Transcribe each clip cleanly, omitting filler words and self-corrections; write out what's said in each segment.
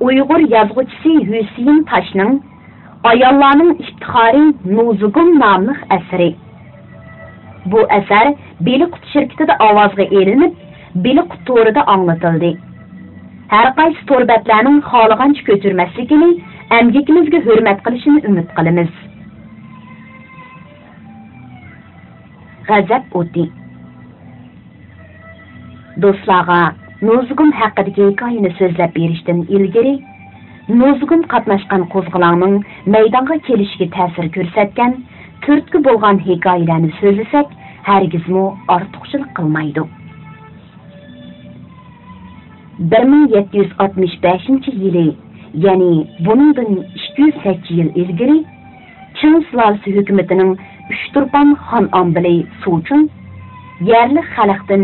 Uyghur yazğıçısı Hüseyin Taş'ның Ayollarning iftixori Nuzugum nomli əsəri. Bu əsər Beliqut şirkətində avazga elinib, Beliqut torida anlatıldı. Hər qaysı torbətlərinin xalığanca köçürməsligini, əmgəkimizə hörmət qilishini ümid qilamiz. G'azab o'ti. Do'stlarga Nuzugum haqidagi hikoyani so'zlab berishdan ilgari Nuzugum qatnashgan qo'zg'olonning maydonga kelishiga ta'sir ko'rsatgan turtki bo'lgan hikoyalarni so'zlasak, hargizmi ortiqchilik qilmaydi. 1765-yili, ya'ni buningdan 208 yil ilgari, Qing sulolasi hukumatining Uchturpan xon ambili Suchun yerli xalqdan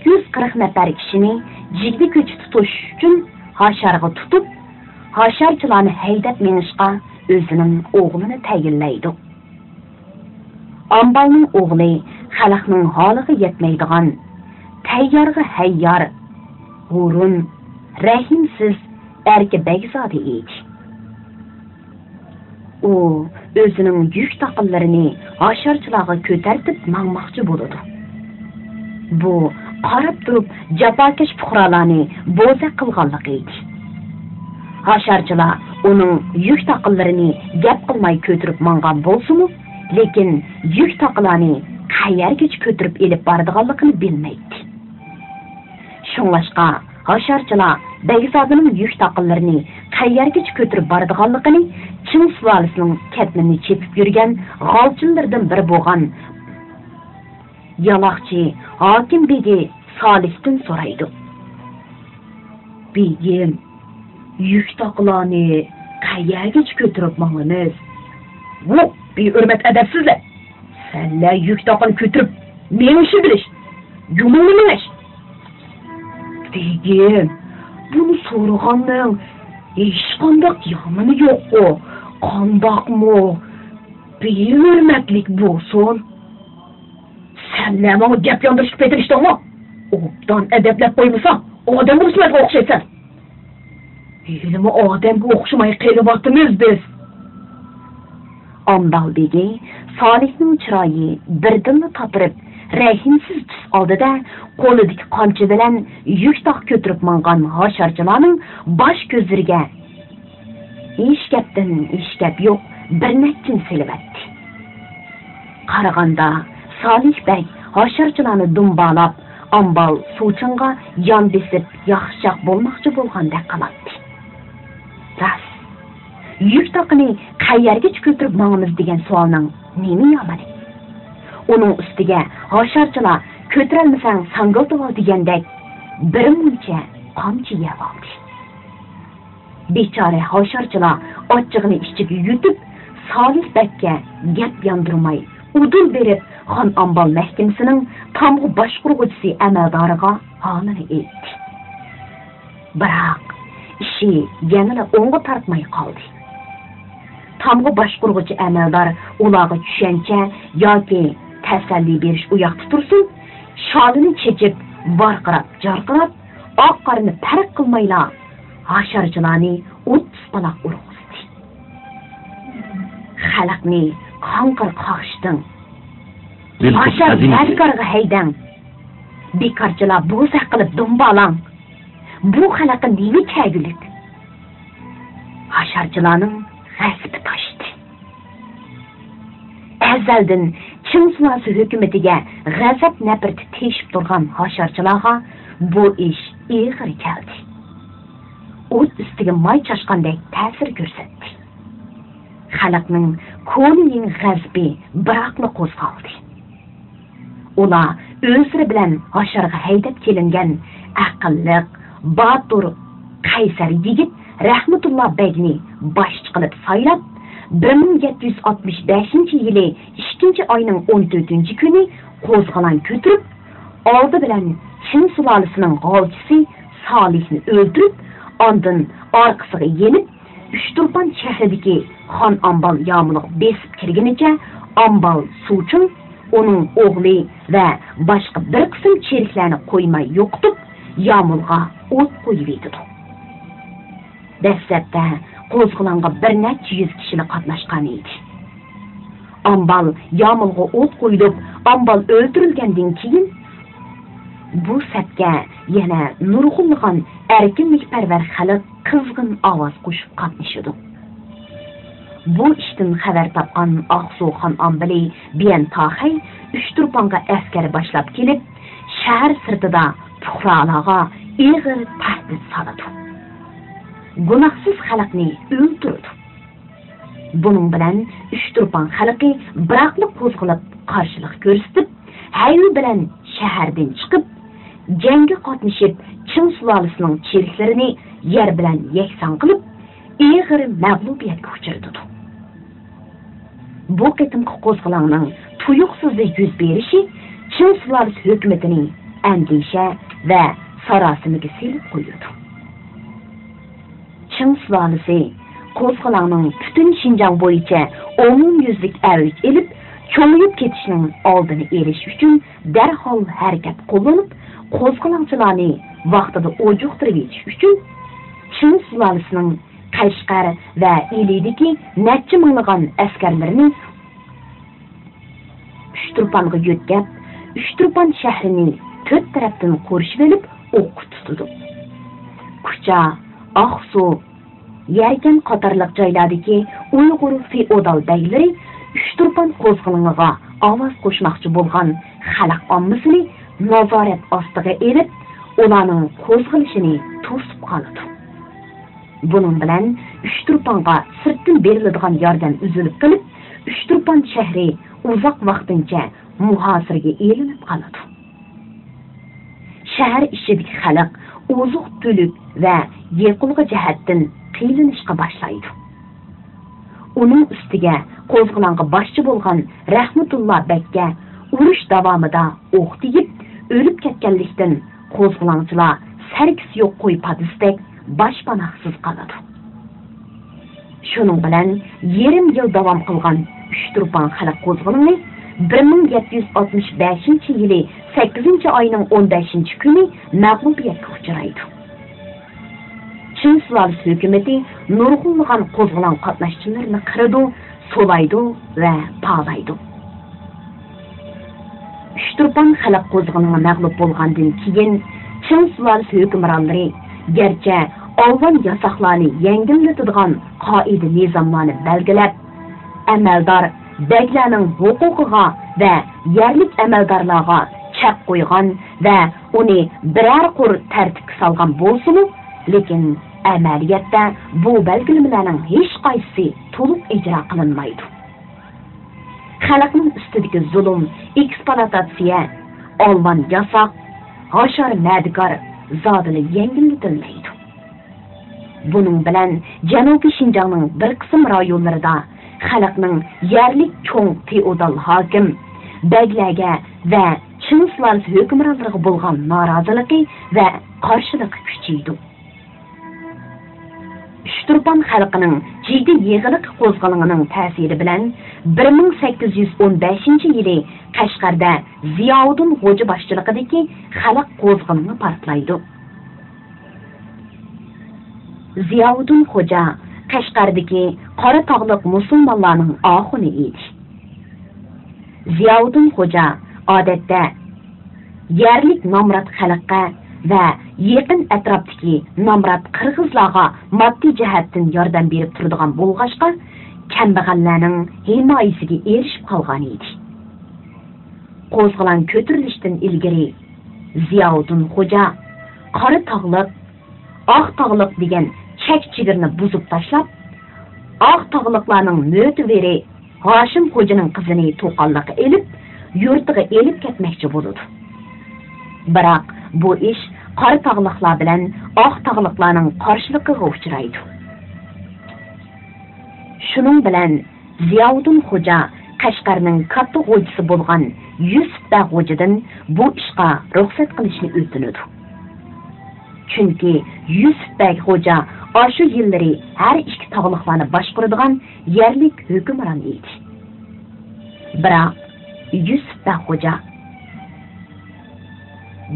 240 nafar kishini jigdi ko'chi tutish uchun Hasharga tutib, Hasharchilarni haydab menishga o'zining o'g'lini tayinlaydi. Ambalning o'g'li xalqning holiga yetmaydigan, tayyorga hayyor, g'urun, rahimsiz erki begzodi edi. U o'zining yuk taqinlarini Hasharchilarga ko'tarib mangmoqchi bo'ladi. Bu qarab turib jafokash fuqarolarni bo'za qilganligi edi. Hasharchilar uning yuk taqinlarini gap qilmay ko'tarib mangan bo'lsa-mu, lekin yuk taqinlarni qayerga ko'tarib elib boradiganligini bilmaydi. Shunlashqa Hasharchilar Begzodining yuk taqinlarini qayerga ko'tarib boradiganligini Qing sulolasining katmini chepib yurgan g'olchillardan biri bo'lgan Yaloqchi Hokim begi Solihdan so'raydi. Begim, yuk taqinlarni qayerga ko'tarib mangamiz? Bu hurmat adabsizlar. Senlar yuk taqin ko'tarib menishi bilish, yumulni minish. Begim, bunu so'raganning hech qanday yomoni yo'q-ku. Qandaqmi? Behurmatlik bo'lsin. Senlar menga gap yondirishib ketishdingmi? Obdan adablab qo'ymasang, odam ruslarga o'xshaysan. Ilmi odamga o'xshamay qelyapmiz biz. Ambaldagi Solihning chiroyi birdinni topirib, rahimsiz tus oldida qo'lidagi qamchi bilan yuk taq ko'tarib mangan Hasharchilarning bosh ko'zlariga ish gap yo'q, bir nechtin silvatdi. Qaraganda Solih bey Hasharchilarni dumbalab, ambal Suchunga yon besib yaxshiroq bo'lmoqchi bo'lgandek qiladi. Ras, yuk taqini qayerga ko'tarib mangamiz degan savolning nima yomoni? Uning ustiga Hasharchilar ko'tarolmasang sangiltib ol degandek bir muncha qamchi yeb oldi. Bechora Hasharchilar ochchig'ini ichib yutib, Solih bekka gap yondirmay, udul berib xon ambal mahkamasining tamg'i boshquruvchisi amaldoriga holini aytdi. Biroq ishi yanada o'ng'a tortmay qoldi. Tamg'i boshquruvchi amaldor ularga tushuncha yoki tasalli berish u yoqda tursin, sholini chechib, varqirab, jarqirab, oq qorini farq qilmayla Hasharchilarni 30 paloq urg'izdi. Xalqni qonqir qoqishding. Hashar tadkorga haydang. Bekorchilar bo'za qilib dumbalang. Bu xalqqa nima keraklik? Hasharchilarning g'azbi toshdi. Azaldan Qing sulolasi hukumatiga g'azab nafrati teshib turgan Hasharchilarga bu ish ig'ir keldi. O't ustiga moy chashqandek ta'sir ko'rsatdi. Xalqning ko'nglining g'azbi biroqli qo'zg'aldi. Ular o'zlari bilan Hasharga haydab kelingan aqlli, botur, qaysar yigit Rahmatulloh begni boshchi qilib saylab 1765-yili 2-oyning 14-kuni qo'zg'olon ko'tarib, oldi bilan Qing sulolasining g'olchisi Solihni o'ldirib, ondan orqasiga yenib, Uchturpan shahridagi xon ambal yomiliq besib kirgunicha ambal Suchun uning o'g'li va boshqa bir qism cheriklarni qo'ymay yo'qitib, yomilga o't qo'yib edi. Dastlabda qo'zg'olonga bir necha yuz kishilar qatnashgan edi. Ambal yomilg'a o't qo'yilib, ambal o'ldirilgandan keyin bu sapga yana nurg'unlagan erkinlikparvar xalq qizg'in ovoz qo'shib qatnashdi. Bu ishdan xabar topgan Oqsuxon Ambali bilan Tohay Uchturponga askar boshlab kelib, shahar sirtida fuqarolarga ig'ir tahdid soladi. Gunohsiz xalqni o'ldirdi. Bunun bilan Uchturpon xalqi biroqlik qo'zg'alib qarshilik ko'rsatib, hayvi bilan shahardan chiqib, jangga qatnashib, Chin sulolasining cheriklarini yer bilan yakson qilib, ig'ir mag'lubiyatga uchirdi. Bu qitimqi qo'zg'olonning tuyuqsiz yuz berishi Chin sulolasi hukumatining andisha va sarosimiga selib qo'ydi. Chin sulolasi qo'zg'olonning butun Xinjiang bo'yicha umumyuzlik avj elib, cho'ngib ketishning oldini olish uchun darhol harakat qo'llanib, qo'zg'olonchilarni vaqtida ojuqtirib yetish uchun Chin sulolasining Qashqar va Ilidagi necha minglagan askarlarini Uchturponga yo'tkab, Uchturpon shahrini to'rt tarafdan qo'rshib olib, o'q tutdi. Kucha, Oqsu, Yarkan qatorliq joylardagi Uyg'ur feodal beylari Uchturpon qo'zg'oloniga ovoz qo'shmoqchi bo'lgan xalq ommasini nazorat ostiga elib, ularning qo'zg'alishini to'sib qoldi. Bunun bilan Uchturponga sirtdan beriladigan yordam uzilib qilib, Uchturpon shahri uzoq vaqtincha muhosiraga elinib qoldi. Shahar ichidagi xalq oziq-tulik va yiqilg'i jihatdan qiyinlashga boshlaydi. Uning ustiga qo'zg'olonga boshchi bo'lgan Rahmatulloh Bakka urush davomida o'q tegib, o'lib ketganlikdan qo'zg'olonchilar sarkis yo'q qo'y padisdek boshpanoqsiz qoladi. Shuning bilan yarim yil davom qilgan Uchturpon xalq qo'zg'oloni 1765-yili 8-oyning 15-kuni mag'lubiyatga uchraydi. Chin sulolasi hukumati nurg'unlagan qo'zg'olon qatnashchilarini qirdi, so'laydi va pog'laydi. Uchturpon xalq qo'zg'oloni mag'lub bo'lgandan keyin Chin sulolasi hukmronlari garchi olgan yasoqlarni yengillatadigan qoida nizomlarni belgilab, amaldor baglarning huquqiga va yerlik amaldorlarga chap qo'ygan va uni biror qur tartibga solgan bo'lsa-mu, lekin amaliyotda bu belgilamalarning hech qaysi to'liq ijro qilinmaydi. Xalqning ustidagi zulm, eksploatatsiya, olgan yasoq, g'ashar madikor zodili yengillatilmaydi. Buning bilan Janubiy Xinjiangning bir qism rayonlarida xalqning yerlik cho'ng feodal hokim baglarga va Chin sulolasi hukmronlariga bo'lgan noroziligi va qarshiligi kuchaydi. Uchturpon xalqining jiddiy yig'iliq qo'zg'olonining ta'siri bilan 1815-yili Qashqarda Ziyovuddin Xo'ja boshchiligidagi xalq qo'zg'oloni portlaydi. Ziyovuddin Xo'ja Qashqardagi Qora tog'liq musulmonlarning oxuni edi. Ziyovuddin Xo'ja odatda yerlik nomrod xalqqa va yaqin atrofdagi nomrod qirg'izlarga moddiy jihatdan yordam berib turadigan bo'lg'achqa, kambag'allarning himoyasiga erishib qolgan edi. Qo'zg'olon ko'tarilishdan ilgari Ziyovuddin Xo'ja Qora tog'liq, Oq tog'liq degan chek-chigirni buzib tashlab, Oq tog'liqlarning mo'tiveri Hoshim Xo'janing qizini to'qonliqqa elib, yurtiga elib ketmoqchi bo'ldi. Biroq bu ish Qora tog'liqlar bilan Oq tog'liqlarning qarshiligiga uchraydi. Shuning bilan Ziyovuddin Xo'ja Qashqarning katta xo'jasi bo'lgan Yusuf Xo'jadan bu ishga ruxsat qilishni o'tinadi. Chunki Yusuf Xo'ja o'sha yillari har ikki tog'liqlarni boshqaradigan yerlik hukmron edi. Biroq Yusuf Xo'ja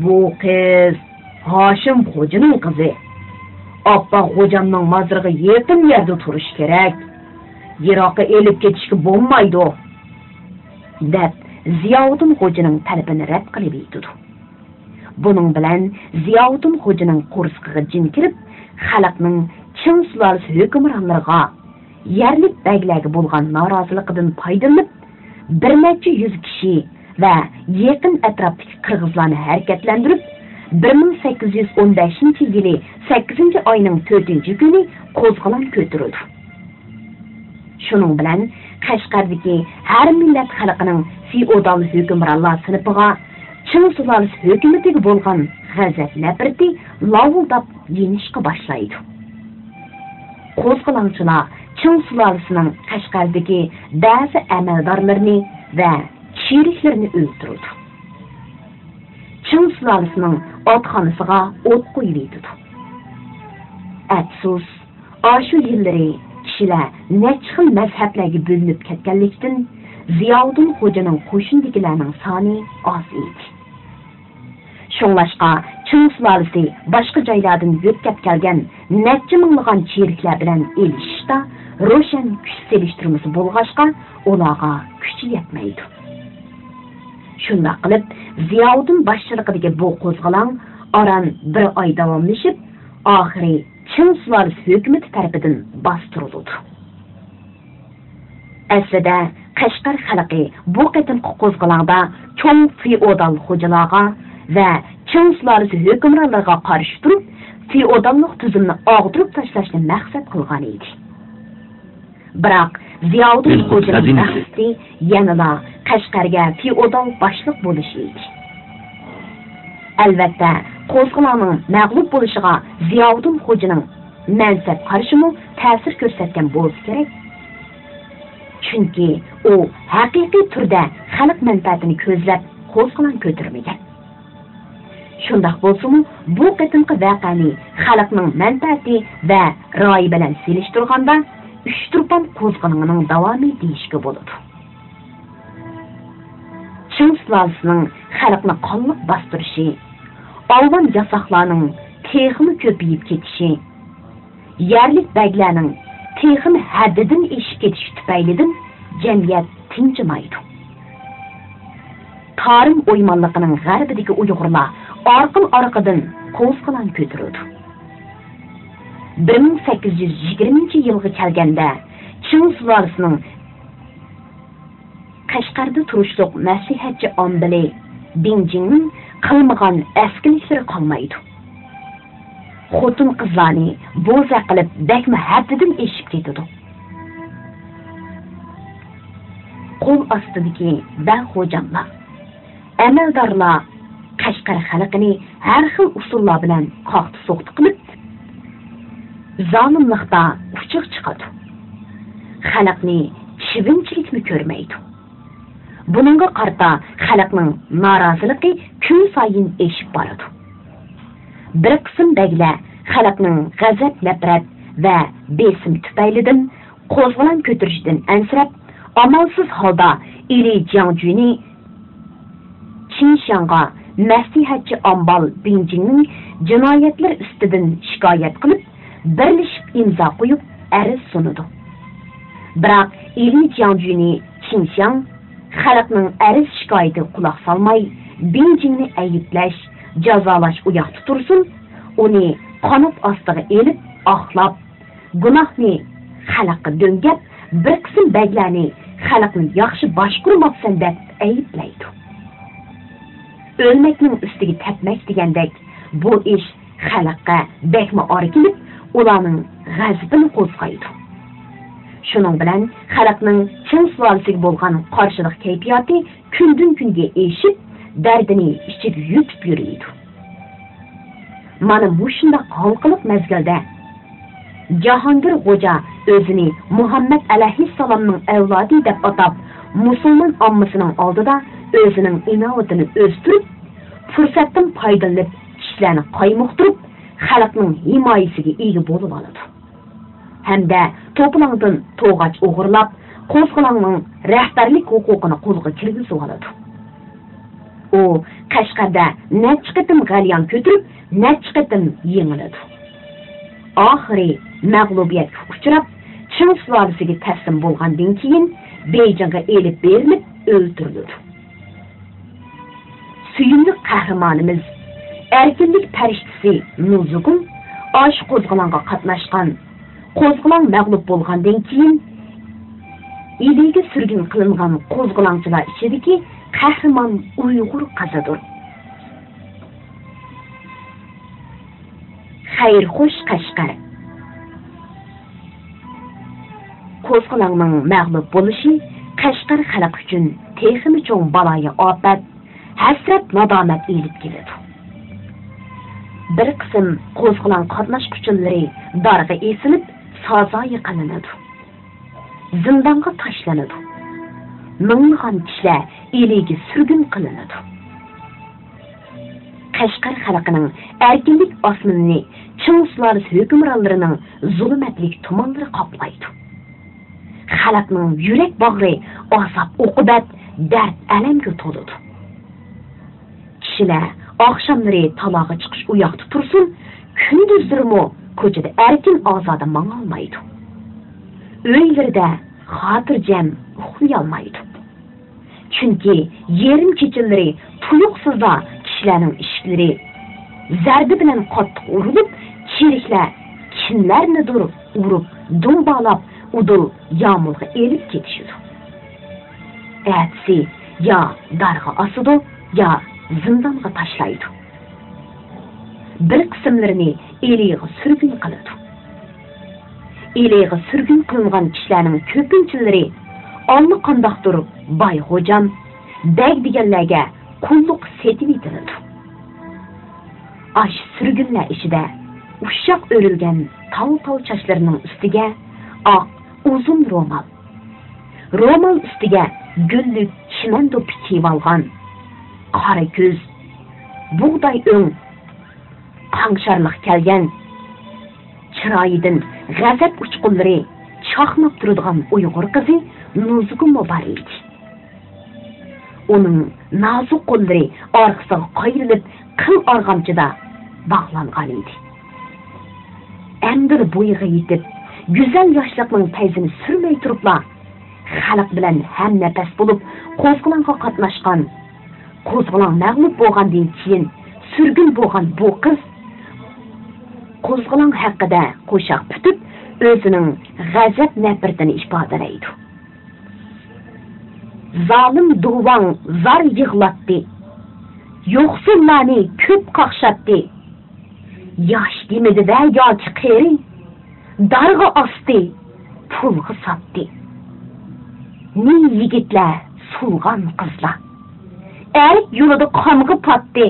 bu qiz Hoshim Xo'janing qizi. Appa hocamning mazırığı yaqin yerda turish kerak. Yiroqqa elib ketishga bo'lmaydi, deb Ziyovuddin xo'janing talabini rad qilib aytdi. Buning bilan Ziyovuddin xo'janing qo'rsqiga jin kirib, xalqning Qing sulolasi hukmronlariga yerlik baglarga bo'lgan noroziligidan foydalanib, bir necha yuz kishi va yaqin atrofdagi qirg'izlarni harakatlantirib, 1815-yili 8-oyning 4-kuni qo'zg'olon ko'tarildi. Shuning bilan Qashqardagi har millat xalqining feodal hukmronlar sinfiga Qing sulolasi hukumatiga bo'lgan g'azab nafrati lavildab yenishga boshlaydi. Qo'zg'olonchilar Qing sulolasining Qashqardagi ba'zi amaldorlarini va sheriklarini o'ldirdi. Qing sulolasining otxonasiga o't qo'yib etdi. Afsus, shu yillari kishilar necha xil mazhablarga bo'linib ketganlikdan Ziyovuddin xo'janing qo'shindagilarning soni oz edi. Shunlashqa Qing sulolasi boshqa joylardan yo'tkab kelgan necha minglagan sheriklar bilan elishishda ro'shan kuch selishtirmasi bo'lg'ashqa ularga kuchi yetmaydi. Shunda qilib Ziyovuddin boshchiligidagi bu qo'zg'olon oran bir oy davomlashib, oxiri Qing sulolasi hukumati tarafidan bostirildi. Aslida Qashqar xalqi bu qatimqi qo'zg'olonda cho'ng feodal xo'jalarga va Qing sulolasi hukmronlariga qarshi turib, feodallik tuzumni og'dirib tashlashni maqsad qilgan edi. Biroq Ziyovuddin xo'janing maqsadi yanada Qashqarga feodal boshliq bo'lish edi. Albatta, qo'zg'olonning mag'lub bo'lishiga Ziyovuddin xo'janing mansab qarshimi ta'sir ko'rsatgan bo'lsa kerak. Chunki u haqiqiy turda xalq manfaatini ko'zlab qo'zg'olon ko'tarmagan. Shundoq bo'lsa-mu, bu qatimqi voqeani xalqning manfaati va ro'yi bilan selishtirganda Uchturpan qo'zg'olonining davomi deyishga bo'ladi. Qing sulolasining xalqni qonliq bostirishi, olvan yasoqlarning texmi ko'payib ketishi, yerlik baglarning texmi haddidan eshib ketishi tufaylidan jamiyat tinchimaydi. Tarim o'ymonligining g'arbidagi Uyg'urlar orqin-orqadan qo'zg'olon ko'tardi. 1820-yilga kelganda Qing sulolasining Qashqarda turishliq nasihatchi ombili Bingjingning qilmagan askiliklari qolmaydi. Xotin qizlarni bo'za qilib dakma haddidan eshib ketdi. Qo'l ostidagi xo'jamlar, amaldorlar Qashqar xalqini har xil usullar bilan qoqti-so'qti qilib, zolimlikda uchiq chiqadi. Xalqni chivinchilikni ko'rmaydi. Buningga qarta xalqning noroziligi kun sayin eshib boradi. Bir qism baglar xalqning g'azab, nafrat va besim tufaylidan qo'zg'olon ko'tarishdan ansirab, amalsiz holda Ili Jiangjuni Qinshanga nasihatchi Ambal Bingjingning jinoyatlar ustidan shikoyat qilib, birlashib imzo qo'yib arz sunadi. Biroq Ili Jiangjuni Qinshang xalqning arz shikoyatiga quloq solmay, Bingjingni ayblash, jazolash u yoqda tursin, uni qanot ostiga elib, oqlab, gunohni xalqqa do'ngab, bir qism baglarni xalqni yaxshi boshqurmoqsan deb ayblaydi. O'lmakning ustiga tepmak degandek, bu ish xalqqa bekma ori kelib, ularning g'azabini qo'zg'aydi. Shuning bilan xalqning Qing sulolasiga bo'lgan qarshilik kayfiyati kundan-kunga eshib, dardini ichib yutib yuradi. Mana bu shunday xalqlik mazgilda Jahongir Xo'ja o'zini Muhammad alayhissalomning avlodi deb atab, musulmon ommasining oldida o'zining inovatini o'stirib, fursatdan foydalanib, kishilarni qaymoqtirib, xalqning himoyasiga ega bo'lib oladi. Hamda to'plangan to'g'ach o'g'irlab, qo'zg'olonning rahbarlik huquqini qo'lga kirgizib oladi. U Qashqarda necha qatim g'alyon ko'tarib, necha qatim yengiladi. oxiri mag'lubiyatga uchrab, Qing sulolasiga taslim bo'lgandan keyin Beyjingga elib berilib o'ldirildi. Suyimli qahramonimiz, erkinlik farishtasi Nuzugum osh qo'zg'olonga qatnashgan, qo'zg'olon mag'lub bo'lgandan keyin iliga surgun qilingan qo'zg'olonchilar ichidagi qahramon Uyg'ur qizidir. Xayrxo'sh Qashqar. Qo'zg'olonning mag'lub bo'lishi Qashqar xalq uchun texmi cho'ng baloya ofat, hasrat nadomat elib keladi. Bir qism qo'zg'olon qatnashuvchilari darg'a esilib, sazoyi qilinadi. Zindonga tashlanadi. Ming'an kishilar eliga surgun qilinadi. Qashqar xalqining erkinlik osmonini Qing sulolasi hukmronlarining zulmatlik tumanlari qoplaydi. Xalqning yurak bag'ri azob uqubat, dard alamga to'ladi. Kishilar oqshomlari taloga chiqish u yoqda tursin, kunduzlarimi ko'chada erkin ozoda mangolmaydi. Uylarida xotirjam uxlay olmaydi. Chunki yerim kechalari tuyuqsizda kishilarning ishiklari zarbi bilan qattiq urilib, cheriklar kimlarnidir urib, dumbalab, udul yağmurga elib ketishdi. Atsi ya darg'a osidi, ya zindonga tashlaydi. Bir qismlarini eliga surgun qiladi. Eliga surgun qilingan kishilarning ko'pinchilari olli qandoqdir boy xo'jam, bag deganlarga qulluq setib etiladi. Ash surgunlar ichida ushoq o'rilgan tol-tol chochlarining ustiga oq uzun ro'mol. Ro'mol ustiga gullik chiman do'ppi kiyib olgan, qora ko'z, bug'doy o'ng, qang'sharliq kelgan, chiroyidan g'azab uchqunlari chaqnab turadigan Uyg'ur qizi Nuzugum bor edi. Uning nozik qo'llari orqasiga qayrilib, qil arg'amchida bog'langan edi. Endi bo'yiga yetib, go'zal yoshlikning tayzini surmay turibla, xalq bilan ham nafas bo'lib, qo'zg'olonga qatnashgan, qo'zg'olon mag'lub bo'lgandan keyin surgun bo'lgan bu qiz qo'zg'olon haqida qo'shiq putib, o'zining g'azab nafratini ifodalaydi. Zalim duvang zar yig'latdi, yo'qsullarni ko'p qaqshatdi. Yosh demidi va yoki qeri, darg'a osdi, pulga sotdi. Ni yigitlar, sulg'an qizlar, erk yo'lida qonga patdi.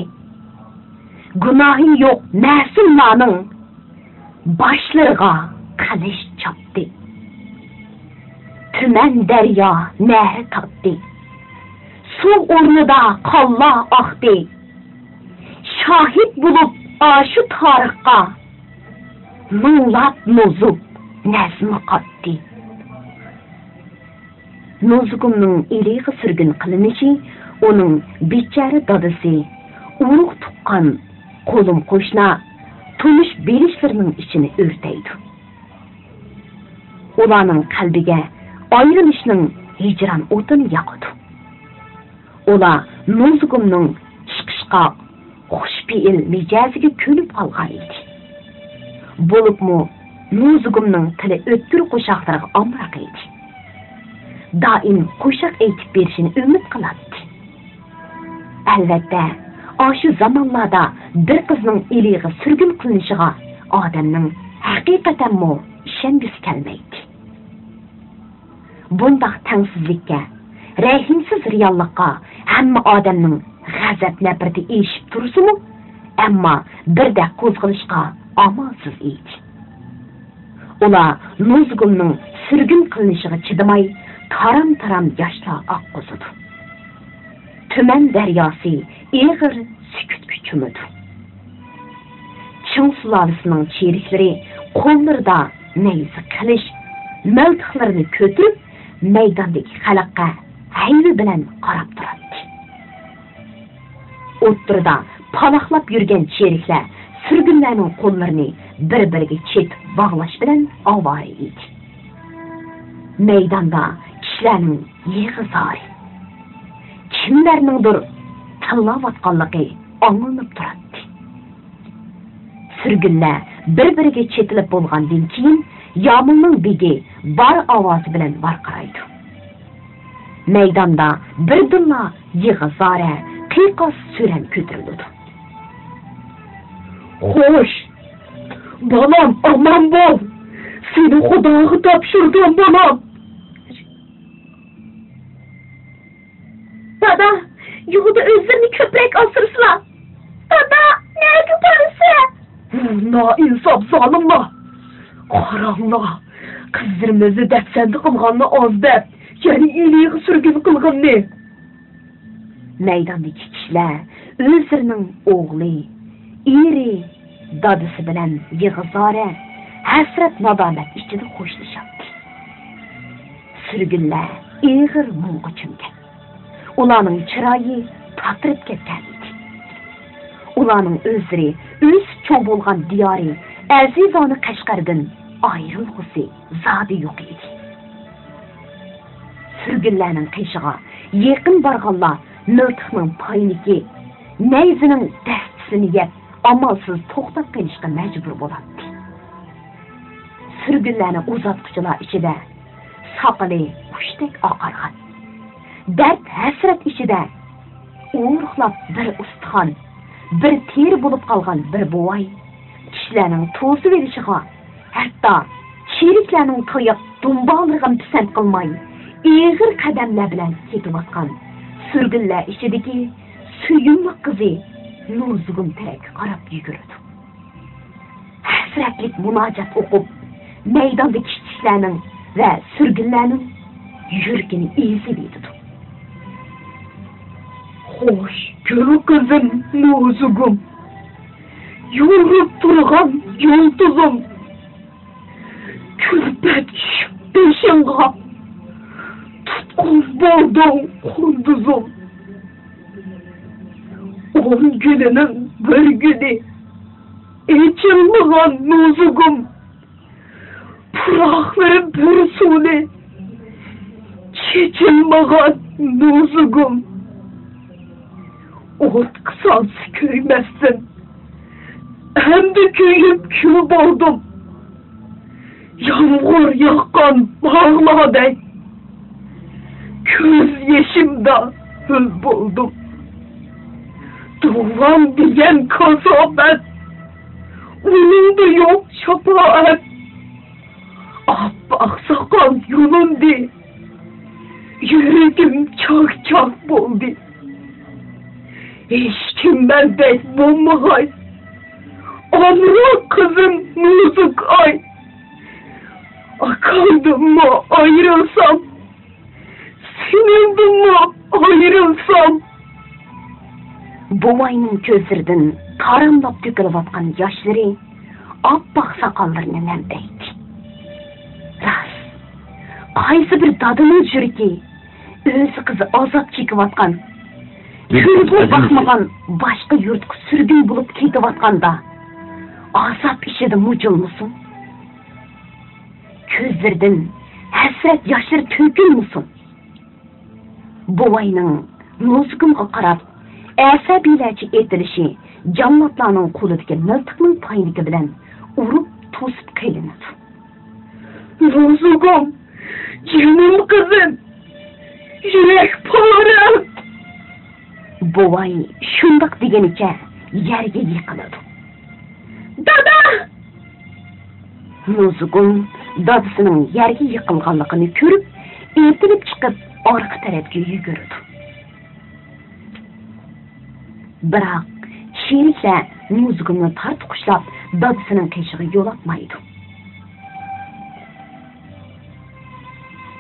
Gunohi yo'q ma'sumlarning boshlariga qilish chopdi. Tuman daryo nahri totdi, suv o'rnida qonlar oqdi. Shohid bo'lib shu tarixga minglab nuzub nazmi qotdi. Nuzugumning eliga surgun qilinishi uning bechara dadasi, urug' tuqqan qo'lim qo'shna tunish berishlarining ichini o'rtaydi. Ularning qalbiga ayrilishning hijron o'tini yoqadi. Ular Nuzugumning chiqishqa xushfe'l mijoziga ko'nib qolgan edi. Bo'libmi Nuzugumning tili o'tkir qo'shoqlarga omroq edi. Doim qo'shiq aytib berishini umid qiladi. Albatta, shu zamonlarda bir qizning eliga surgun qilinishiga odamning haqiqatanmi ishongisi kelmaydi. Bundaq tangsizlikka, rahimsiz reallikqa hamma odamning g'azab nafrati eshib tursin, ammo birda qo'zg'alishga amalsiz edi. Ular Nuzugumning surgun qilinishiga chidamay, taram-taram yoshlar oqqizdi. Tuman daryosi eg'ir sukutga cho'midi. Qing sulolasining cheriklari qo'llarida nayza qilish, miltiqlarini ko'tarib, maydondagi xalqqa hayli bilan qarab turadi. O'ttirda paloqlab yurgan cheriklar surgunlarning qo'llarini bir-biriga chet bog'lash bilan ovora edi. Maydonda kishilarning yig'i-zori, kimlarningdir tillayotganligi anglanib turadi. Sürgünlər bir-biriga chetilib bo'lgandan keyin Yomilning begi bar ovozi bilan varqiraydi. Maydonda birdilla yig'i-zora, qiyoq suran ko'tarildi. Xo'sh, bolam omon bo'l. Seni Xudoga topshirdim bolam. Dada, yuğuda özlerini köprek asırsılar. Dada, nerede parası? Noinsof zolimlar. Qaranglar, qizlarimizni dafsanda qilganni ozdab, ya'ni iliq surgun qilganni. Maydondagi kishilar o'zlarining o'g'li, eri, dadasi bilan yig'i-zora hasrat nadomat ichida xo'shlashyapti. Surgunlar ig'ir munga cho'mgan. Ularning chiroyi tatirib ketgan edi. Ularning o'zlari o'z cho'ng bo'lgan diyori azizona Qashqardan ayrilg'usi zodi yo'q edi. Surgunlarning qishig'a yaqin borganlar miltiqning payniki, nayzining dastisini yeb, amalsiz to'xtab qolishga majbur bo'ladi. Surgunlarni uzatquchilar ichida soqili qushdek oqargan. Dard hasrat ichida o'rxlab bir ustixon, bir teri bo'lib qolgan bir buvay kishilarning to'sib verishiga, hatto sheriklarning to'yib dumballig'in pisand qilmay, ig'ir qadamlar bilan ketayotgan surgunlar ichidagi suyumli qizi Nurzugun taraf qarab yugurdi. Hasratlik munojat o'qib, maydondagi kishilarning va surgunlarning yuragini ezib yetdi. Xo'sh, gul qizim Nurzugun. Yurib turgan yulduzim. Kulbat beshingga. Tutqun bo'lding qunduzim. 10 gününün bir günü. Içilmağan Nurzugun. Pıraqların bir suni. Çekilmağan Nurzugun. Ot kısalsı köymezsin. Hem de köyüp kül boldum. Yağmur yakkan bağladay. Köz yeşimde hül buldum. Duvan diyen kasabet. Onun da yok şapaat. Abbaq sakal yolundu. Yüreğim çak çak boldu. Hiç kim bendek bulmağay. Amra kızım Nurzugun ay. Akaldım mı ayrılsam. Sinildim mi ayrılsam. Buvayning ko'zlaridan qaramlab to'kilayotgan yoshlari oppoq soqollarini namlaydi. Ras, qaysi bir dadining yuragi o'zi qizi azob chekayotgan, ko'rib boqmagan boshqa yurtga surgun bo'lib ketayotganda azob ichida mujilmisin? Ko'zlaridan hasrat yoshlar to'kilmisin? Buvayning Nurzugunga qarab asabiylarcha etilishi jannatlarning qo'lidagi miltiqning payniki bilan urib to'sib qilinadi. Nurzugun, canım kızım, yürek param. Buvay shundoq deganicha yerga yiqiladi. Dada! Nurzugun dadasining yerga yiqilganligini ko'rib, ertilib chiqib orqa tarafga yugurdi. Biroq sheriklar Nurzugunni tortqushlab dadasining qishig'iga yo'latmaydi.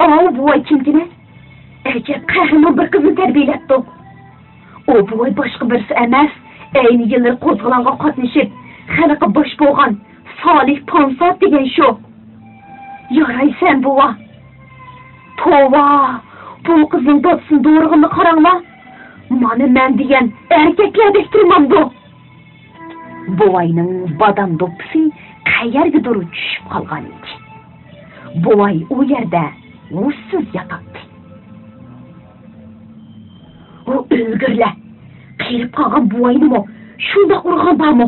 O buvay kimgina? Ajab qahramon bir qizni tarbiyalabdi. O buvay boshqa birisi emas, ayni yillar qo'zg'olonga qatnashib, xalqqa bosh bo'lgan Solih Ponsod degan shu. Yaraysan buva. Tova, bu qizning dadasini do'rig'ini qaranglar. Mana men degan erkaklardek turmamdi. Buvayning badam do'ppisi qayerga doğru tushib qolgan edi. Buvay u yerda ussiz yotibdi. O o'lgirlar, qiyilib qolgan buvaynimi shunda urgan bormi?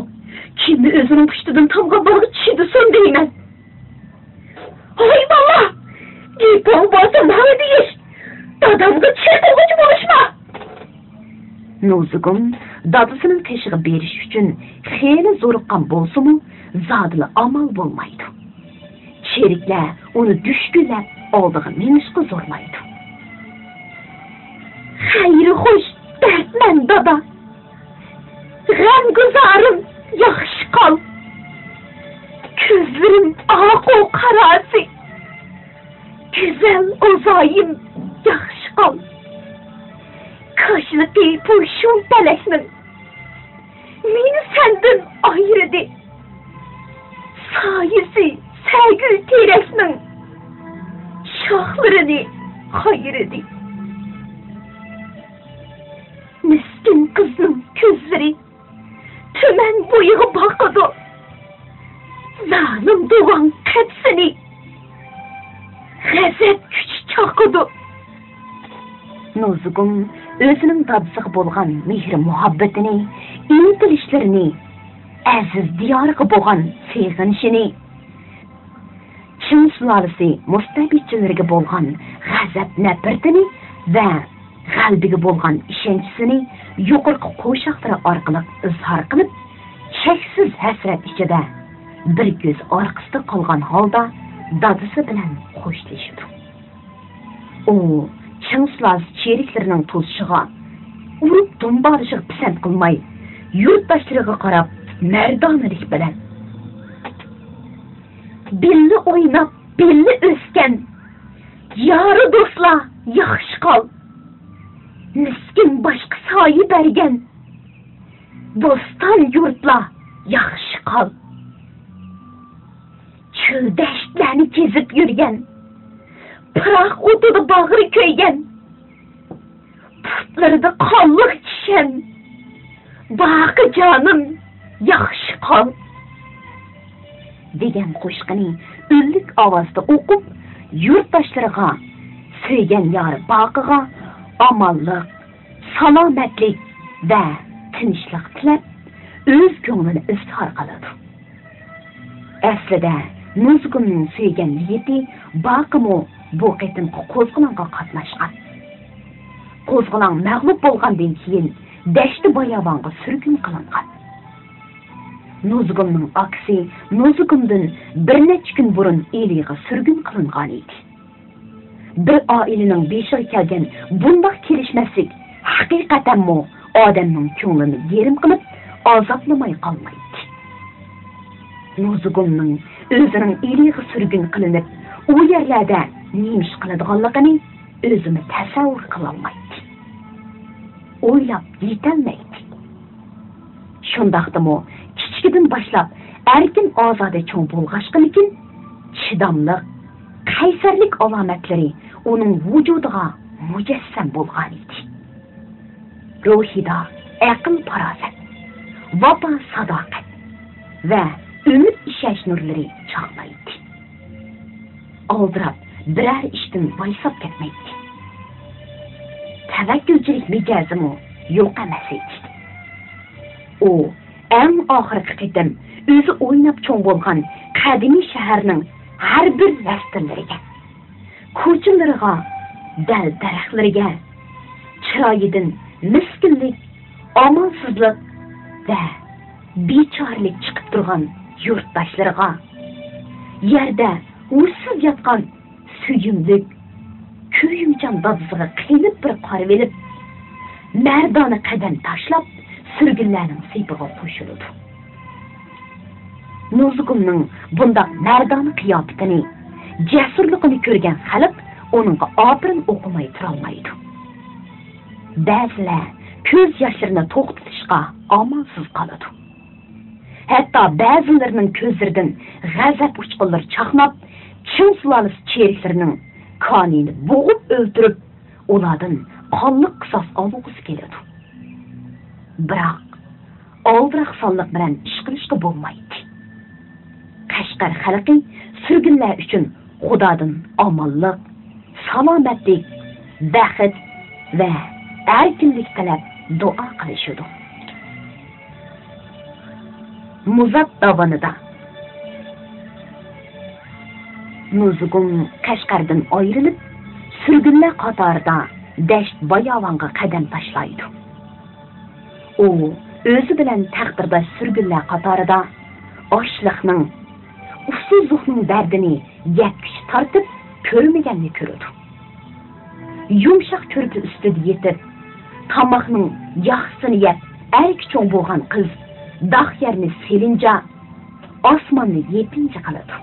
Kimni o'zining pushtidan tomga borib tushidi son deyman. Hoy bola! Gepon bo'lsa nima deyish? Dadamga chaqirg'uchi bo'lishma. Nozugum dadasining teshig'i berish uchun xeyli zo'riqqan bo'lsa-mu, zodila amal bo'lmaydi. Sheriklar uni dushkunlab oldiga minishga zo'rlaydi. Xayri xo'sh, dardman dada. G'amguzarim, yaxshi qol. Ko'zlarim oq o qarasi. Güzel ozoyim, yaxshi qol. Kaşlıqi puşun pələkmin meni səndən ayrıdı. Sayısı sərgül terəkmin şaxlarını qayırdı. Miskin qızın közləri tümən boyuğa baxıdı. Zalim doğan qətsini ғəzəb güç çaqıdı. Nozugum özünün dadısığı bolğan mehr muhabbetini, intilişlerini, aziz diyarıqı bolğan sevginişini, Çin sulalisi mustabidçilerge bolğan g'azab nafratini va qalbiga bolğan ishonchisini yuqorqi qo'shiqlari orqali izhor qilib, cheksiz hasrat ichida bir ko'z orqasida qolgan holda dadisi bilan xo'shlashdi. U Çin sulalisi cheriklarining to'sishiga urib dumbarishiga pisand qilmay, yurtdoshlariga qarab mardonalik bilan belli o'ynab, belli o'sgan yori do'stlar, yaxshi qol. Miskin boshqa soyi bergan bo'ston yurtlar, yaxshi qol. Cho'ldashtlarni kezib yurgan, piroq o'tida bag'ri ko'ygan, putlarida qonliq tishan baqi jonim, yaxshi qol degan qo'shiqning o'lik ovozda o'qib, yurtdoshlariga, sevgan yori baqiga omonlik, salomatlik va tinchlik tilab, o'z ko'nglini izhor qiladi. Aslida Nozugumning sevgan yigiti baqimi bu qitimqi qo'zg'olonga qatnashgan. Qo'zg'olon mag'lub bo'lgandan keyin dashti bayabonga surgun qilingan. Nozugumning aksi Nozugumdan bir necha kun burun eliga surgun qilingan edi. Bir oilaning beshiga kelgan bundoq kelishmaslik haqiqatanmi odamning ko'nglini yerim qilib, azoblamay qolmaydi. Nozugumning o'zining eliga surgun qilinib, u yerlarda nemish qiladiganligini o'zini tasavvur qila olmaydi. O'ylab yetolmaydi. Shundaqdimi kichkidan boshlab erkin ozoda cho'ng bo'lg'ashqanikin, chidamlik, qaysarlik alomatlari uning vujudiga mujassam bo'lgan edi. Ruhida aql farosat, vafo sadoqat va umid ishonch nurlari chaqnaydi. Oldirab biror ishdan boysab ketmaydi. Tavakkulchilik mijozimi yo'q emas edi. U eng oxirgi qitim o'zi o'ynab cho'ng bo'lgan qadimiy shaharning har bir rastlariga, ko'chalariga, dal daraxtlariga, chiroyidan miskinlik, omansizlik va bechorlik chiqib turgan yurtdoshlariga, yerda usiz yotgan suyumlik, kuyimchan dadisiga qiyilib bir qarab elib, mardona qadam tashlab, surgunlarning sepiga qo'shildi. Nozugumning bundoq mardona qiyofatini, jasurligini ko'rgan xalq uningga opirin o'qimay turolmaydi. Ba'zilar ko'z yoshlarini to'xtatishga amalsiz qoladi. Hatto ba'zilarining ko'zlaridan g'azab uchqunlari chaqnab, Çin sulalisi cheriklarining qonini bo'g'ib o'ldirib, ulardan qonli qisos olg'usi keladi. Biroq oldiroq sonliq bilan ish qilishga bo'lmaydi. Qashqar xalqi sürgünlər üçün Xudodan omonlik, salomatlik, baxt va erkinlik tilab duo qilishadi. Muzat dovonida Nuzugum Qashqardan ayrilib, sürgünlər qatorida dasht bayovonga qadam tashlaydi. U o'zi bilan taqdirdosh sürgünlər qatorida ochliqning, ufsuzlikning dardini yakkish tortib ko'rmaganni ko'radi. Yumshoq ko'rpi ustida yetib, tomoqning yaxshisini yeb, erk cho'ng bo'lgan qiz dog' yerni selinja, osmonni yepincha qiladi.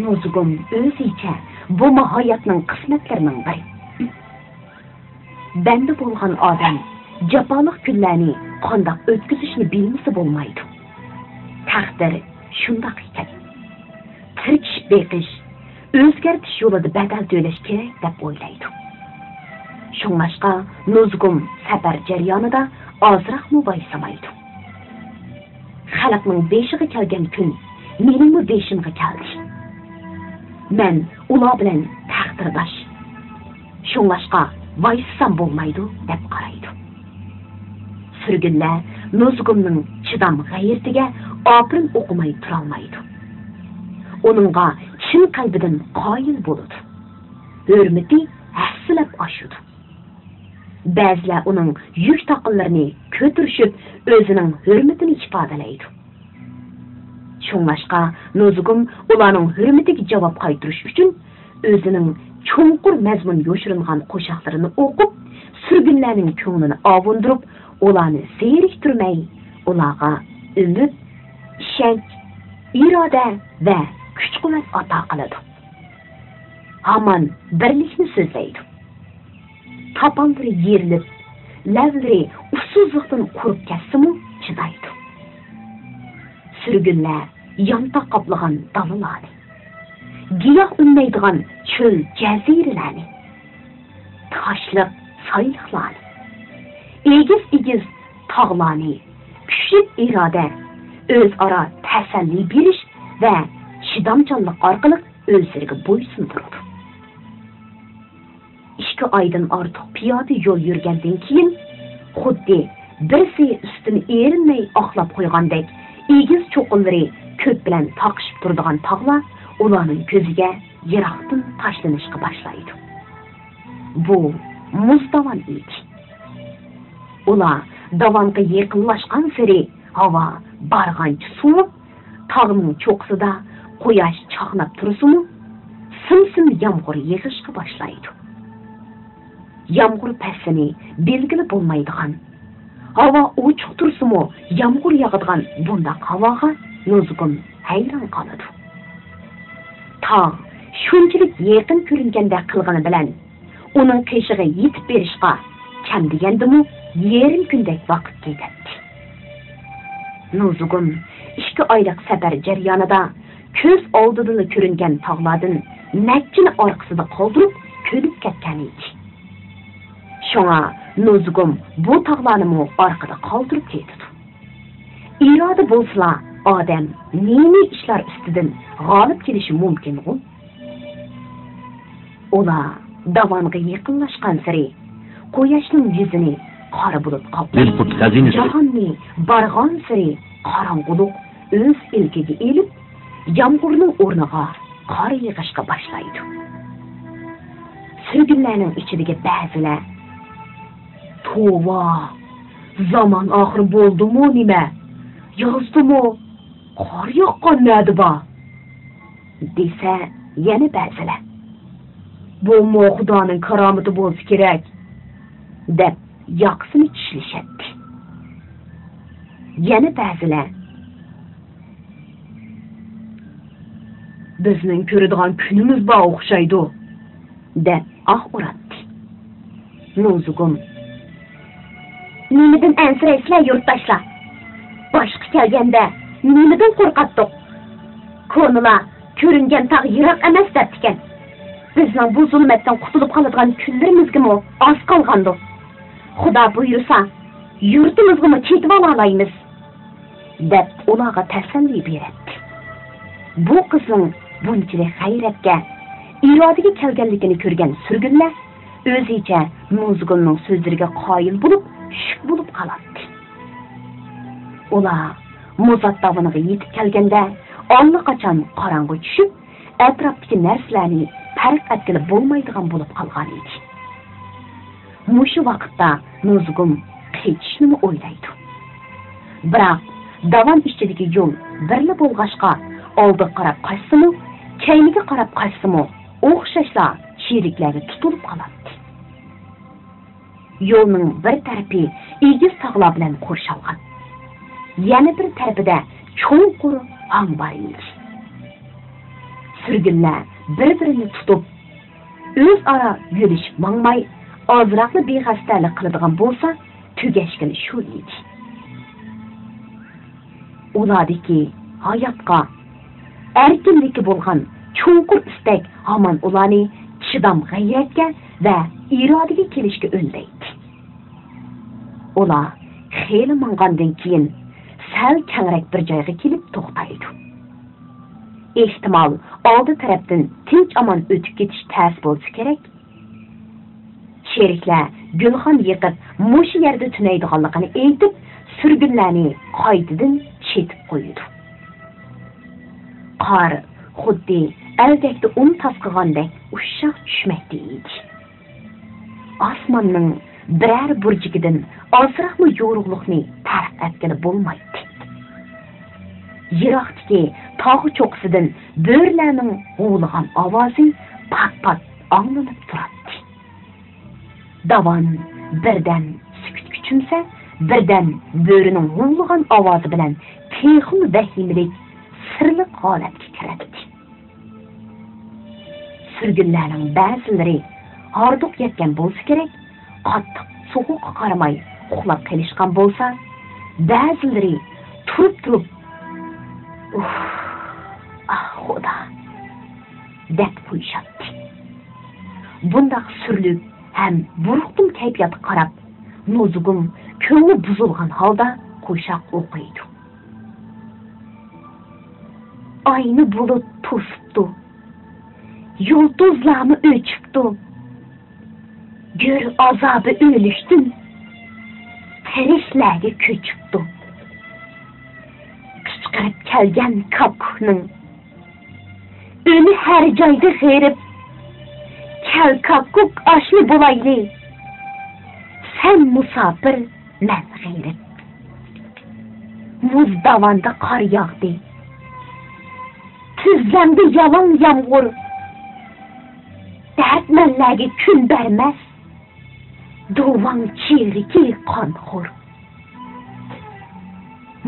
Nuzugum o'zicha bu hayotning qismatlarining biri. Banda bo'lgan odam jafoliq kunlarni qandoq o'tkazishni bilmasa bo'lmaydi. Taqdir shundoq ekan. Tirkish beqish, o'zgartish yo'lida badal to'lash kerak deb o'ylaydi. Shunlashqa Nuzugum safar jarayonida ozroq muboyisamaydi. Xalqning beshiga kelgan kun mening beshimga keldi. Men ular bilan taqdirdosh. Shunlashqa voysam bo'lmaydi deb qaraydi. Sürgünlər Nuzugumning chidam g'ayratiga oprin o'qimay tura olmaydi. Onunğa chin qalbidan qoyil bo'ladi. Hurmati hassilab oshadi. Ba'zilar uning yuk taqinlarini ko'tirishib, o'zining hurmatini ifodalaydi. Shunlashqa Nuzugum ularning hurmatiga javob qaytarish uchun o'zining cho'nqur mazmun yo'shirilgan qo'shiqlarini o'qib, sürgünlərning ko'nglini ovundirib, ularni zeriktirmay, ularga umid, ishonch, iroda va kuch-quvvat ato qiladi. Hamon birlikni so'zlaydi. Toponlari yerilib, lavlari ufsuzlikdan qurib ketsa-mu chidaydi. Sürgünlər yantoq qoplagan dalalarni, giyoh unmaydigan cho'l jaziralarni, toshliq soyliqlarni, egiz tog'larni, kuchli iroda, o'zaro tasalli berish va chidamchanlik orqali o'zlariga bo'ysundiradi. 2 oydan ortiq piyoda yo'l yurgandan keyin xuddi birsi ustini erinmay oqlab qo'ygandek egiz cho'qinlari ko'p bilan taqishib turadigan tog'lar ularning ko'ziga yiroqdan tashlanishga boshlaydi. Bu muzdavon edi. Ular davonga yaqinlashgan sari havo barg'ancha suvib, tog'ning cho'qsida quyosh chaqnab tursa-mu, sim yomg'ir yig'ishga boshlaydi. Yomg'ir pasini belgili bo'lmaydigan, havo ochiq tursa-mu, yomg'ir yog'adigan bundaq havoga Nuzugum hayron qoladi. Tog' shunchalik yaqin ko'ringanda qilgani bilan uning qishig'iga yetib berishga kam degandimi, yarim kundek vaqt ketadi. Nuzugum 2 oylik safar jarayonida ko'z oldida ko'ringan tog'lardan nachchini orqasida qoldirib ko'nib ketgan edi. Shunga Nuzugum bu tog'larni orqada qoldirib ketdi. Iroda bo'lsa, odam nima ishlar ustidan g'olib kelishi mumkin-ku? Ular davonga yaqinlashgan sari quyoshning yuzini qora bulut qoplab, jahonni barg'on sari qorong'ulik o'z ilkiga elib, yomg'irning o'rniga qor yig'ishga boshlaydi. Sürgünlərning ichidagi ba'zilar "Tova, zaman oxir bo'ldi-mu nima? Yozdi-mu? Qor yoqqanmadi ba?" desa, yana ba'zilar "Bu Xudoning karomati bo'lsa kerak" deb yoqsini tishlashadi. Yana ba'zilar "Bizning ko'radigan kunimiz bor o'xshaydi" deb uratdi. Nuzugum "Nimadan ansiraysizlar yurtdoshlar? Boshqa kelganda nimadan qo'rqatdik? Ko'rnilar ko'ringan tog' yiroq emas debdikan. Bizning bu zulmatdan qutulib qoladigan kunlarimizga oz qolgandi. Xudo buyursa, yurtimizga ketib olaymiz" deb ularga tasalli berdi. bu qizning bunchalik hayratga, irodaga kelganligini ko'rgan surgunlar o'zicha Nuzgulning so'zlariga qoyil bo'lib, shuk bo'lib qoladi. Ular Muzat tog'iga yetib kelganda, allaqachon qorong'i tushib, atrofdagi narsalarni farq etgili bo'lmaydigan bo'lib qolgan edi. Mushu vaqtda Nuzgul qechishni o'ylaydi. Biroq davom ichidagi yo'l birli bo'lg'ashqa, oldiga qarab qochsimi, keyniga qarab qochsimi, o'xshashla sheriklarga tutilib qoladi. Yo'lning bir tarafi egiz tog'lar bilan qo'rshalgan. Yana bir tarafida cho'nqur hang bor edi. Surgunlar bir-birini tutib, o'zaro yurishib mangmay, ozroqli bexastalik qiladigan bo'lsa, tugashgani shu edi. Ulardagi hayotga, erkinlikka bo'lgan cho'nqur istak hamon ularni chidam g'ayratga va irodaga kelishga undaydi. Ular xeyli mang'andan keyin sal kengroq bir joyga kelib to'xtaydi. Ehtimol oldi tarafdan tinch amon o'tib ketish ta's bo'lsa kerak. Sheriklar gulxon yiqib, mush yerda tunaydiganligini aytib, surgunlarni qaytadan chetib qo'ydi. Qor xuddi aldakda tasqigandek ushshaq tushmoqda edi. Osmonning biror burjigidan ozroqmi yorug'likni tark etgani bo'lmaydi. Yiroqdagi tog' cho'qqisidan bo'rlarning g'uvlagan ovozi pat-pat anglanib turadi. Davon birdan sukutga cho'msa, birdan bo'rining g'uvlagan ovozi bilan texun vahimlik sirli holatga kiradi. Surgunlarning ba'zilari hordiq yetgan bo'lsa kerak, qattiq sovuqqa qaramay uxlab qolishgan bo'lsa, ba'zilari turib Xudo deb qo'yishadi. Bundaq surlik ham buruqdim kayfiyatga qarab, Nuzgul ko'ngli buzilgan holda qo'shiq o'qiydi. Ayni bulut to'sibdi, yulduzlarni o'chibdi, gör azobi o'lishdim, tirishlarga ko'chibdi. Qichqirib kelgan kakukning o'ni har joyda g'erib, kel kakuk oshli bo'layli, sen musofir, men g'erib. Muzdavonda qor yog'di, tuzlamda yalon yomg'ir, dardmanlarga kun bermas, duvang chiriki qonxo'r.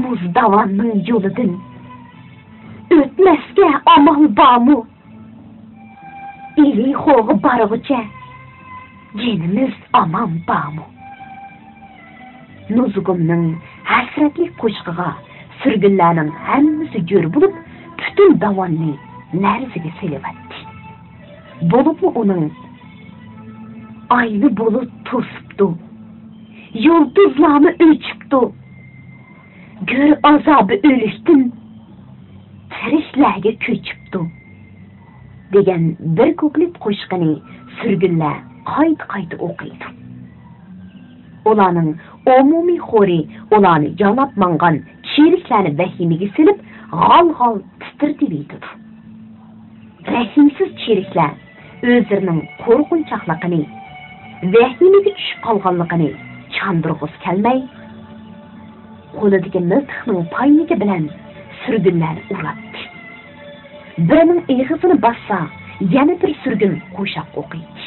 Muzdavonning yo'lidan o'tmasga amal bormi? Ili xo'g'i borg'icha jinimiz aman bormi? Nuzgulning hasratli qo'shig'iga surgunlarning hammasi jo'r bo'lib, butun davonni larziga selibatdi. Bo'libmi uning ayni bulut to'sibdi, yulduzlarni o'chibdi, gör azobi o'lishdim, tirishlarga ko'chibdi degan bir ko'klik qo'shiqini surgunlar qayta o'qiydi. Ularning umumiy xo'ri ularni yonab mangan sheriklarni vahimaga silib, g'al-g'al titirtib yetdi. Rahimsiz sheriklar o'zlarining qo'rqinchoqligini, vahimaga tushib qolganligini chandurg'us kelmay, qo'lidagi miltiqning paynigi bilan surgunlarni uradi. Birining eg'izini bassa, yana bir surgun qo'shiq o'qiydi.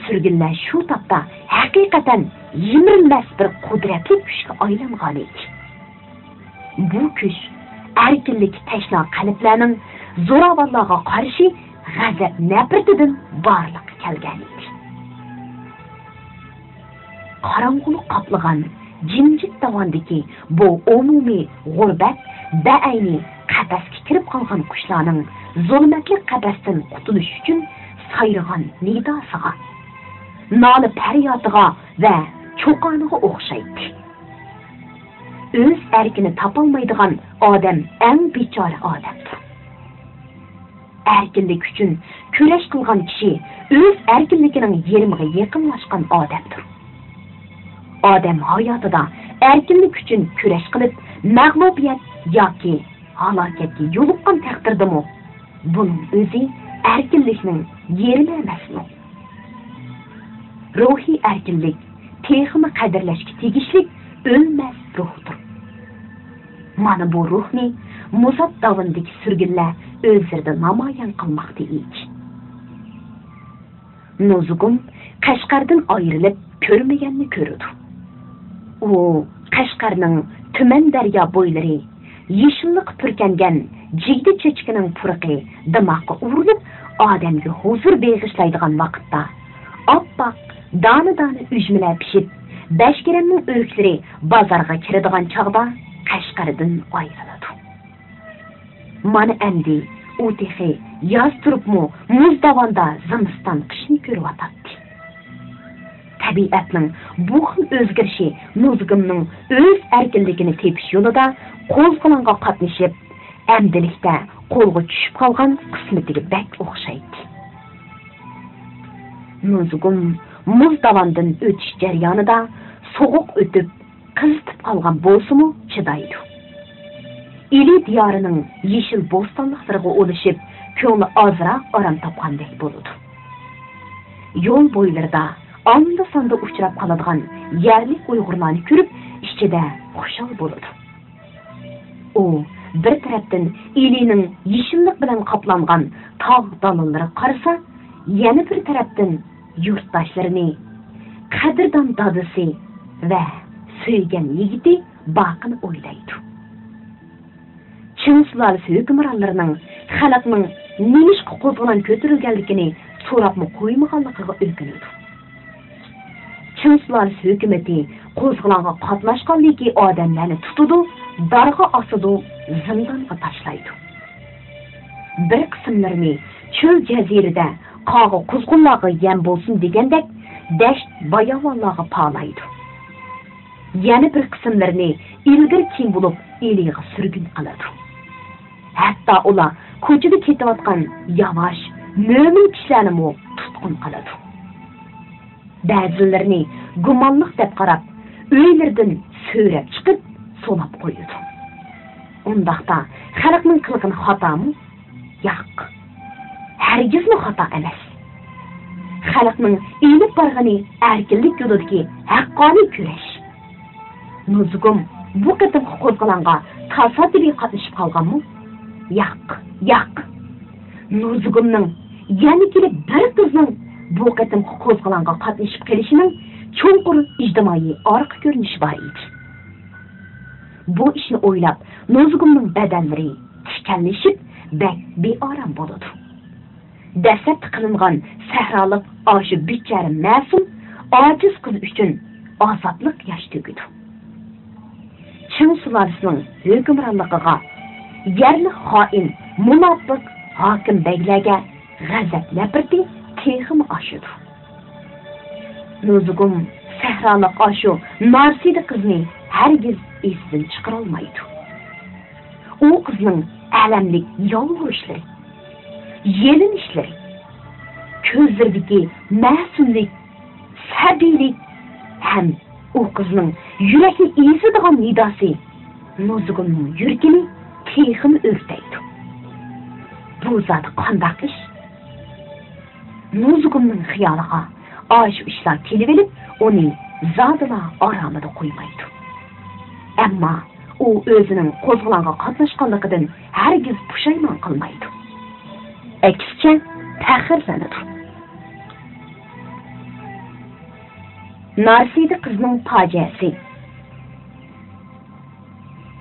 Surgunlar shu topda haqiqatan yemirilmas bir qudratli kuchga aylangan edi. Bu kuch erkinlik tashna qalblarning zo'ravonlarga qarshi g'azab nafratidan borliqqa kelgan edi. Qorong'ulik qoplagan jimjit davondagi bu umumiy g'urbat ba'ayni qafasga kirib qolgan qushlarning zulmatli qafasdan qutulish uchun sayrag'an nidosiga, noli faryotiga va cho'qoniga o'xshaydi. O'z erkini topolmaydigan odam eng bechora odamdir. erkinlik uchun kurash qilgan kishi o'z erkinligining yerimiga yaqinlashgan odamdir. Odam hayotida erkinlik uchun kurash qilib, mag'lubiyat yoki halokatga yo'liqqan taqdirdami, buning o'zi erkinlikning yeri emasmi? Ruhiy erkinlik texmi qadrlashga tegishli o'lmas ruhdir. Mana bu ruhni Muzat davindagi surgunlar o'zlaridan namoyon qilmoqda edi. Nozugum Qashqardan ayrilib ko'rmaganni ko'rdi. U Qashqarning tuman daryo bo'ylari yeshillik purkangan jigdi chechkining purqi dimoqqa urilib, odamga huzur beg'ishlaydigan vaqtda oppoq dona-dona ujmalar pishib, Bashkiramning o'riklari bozorga kiradigan chog'da Qashqardan ayriladi. Mana endi u texi yoz turibmi muzdavonda zimiston qishni ko'ryotadi. Tabiatning bu xil o'zgarishi Nozugumning o'z erkinligini tepish yo'lida qo'zg'olonga qatnashib, amdilikda qo'lga tushib qolgan qismatiga bak o'xshaydi. Nozugum muzdavondan o'tish jarayonida so'g'uq o'tib, qizitib qolgan bo'lsa-mu chidaydi. Ili diyorining yeshil bo'stonliqlariga olishib, ko'ngli ozroq orom topgandek bo'ladi. Yo'l bo'ylarida onda-sonda uchrab qoladigan yerlik Uyg'urlarni ko'rib, ichida xushal bo'ladi. U bir tarafdan Ilining yeshillik bilan qoplangan tog' dalillari qarasa, yana bir tarafdan yurtdoshlarini, qadrdon dadisi va suygan yigiti Baqini o'ylaydi. Çin sulolasi hukmronlarining xalqning nishqa qo'zg'olon ko'tarilganligini so'rabmi qo'ymaganligiga o'kinadi. Çin sulolasi hukumati qo'zg'olonga qatnashganligi odamlarni tutadi, darg'a osadi, zindonga tashlaydi. Bir qismlarini cho'l jazirida qog'i quzg'unlarga yem bo'lsin degandek dasht bayovonlarga pog'laydi. Yana bir qismlarini ilgir kim bo'lib eliga surgun qiladi. Hatta ular ko'chada ketayotgan yavash, mo'min kishilarni tutqun qiladi. Ba'zilarini gumonliq deb qarab, uylaridan so'rab chiqib, so'lab qo'yadi. Undaqda xalqning qilgan xatomi? Yo'q. Hargizmi xato emas. Xalqning elib borgani erkinlik yo'lidagi haqqoniy kurash. Nozugum bu qatim qo'zg'olonga tasodifiy qatnashib qolganmi? Yo'q. Nozugumning yana kelib bir qizning bu qatim qo'zg'olonga qatnashib kelishining cho'nqur ijtimoiy orqa ko'rinishi bor edi. Bu ishni o'ylab, Nozugumning badanlari tikanlashib, beorom bo'ladi. Dastlab qilingan sahrolik oshu bichara ma'sum ojiz qiz uchun ozodlik yosh to'kidi. Çin sulolasining hukmronligiga yerli xoin, munofiq hokim beylarga g'azab lapirdi, texmi oshidi. Nozugum sahrolik oshu Narsida qizni hargiz esidan chiqara olmaydi. U qizning alamlik yolg'ishlari, yelinishlar, ko'zlaridagi ma'sumlik, sabiylik ham u qizning yurakni ezadigan nidosi Nozugumning yuragini texim o'rtaydi. Bu zot qanday ish? Nozugumning xiyoliga shu ishlar kelib olib, uning zodila oromida qo'ymaydi. Ammo u o'zining qo'zg'olonga qatnashganligidan hargiz pushaymon qilmaydi. Aksincha faxrlanadi. Narsida qizning fojiasi.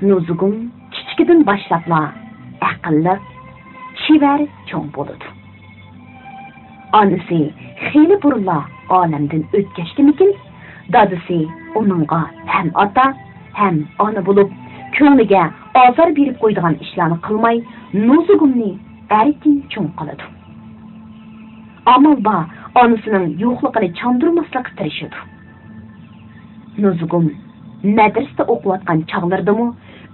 Nozugum kichkidan boshlabla aqlli, chivar cho'ng bo'ladi. Onasi xeyli burla olamdan o'tkashdimikin, dadisi uningga ham ota, ham ona bo'lib, ko'ngliga ozor berib qo'ydigan ishlarni qilmay, Nozugumni erkin cho'ng qiladi. Amalba onasining yo'qligini chandurmaslikka tirishadi. Nozugum madrasada o'qiyotgan chog'lardami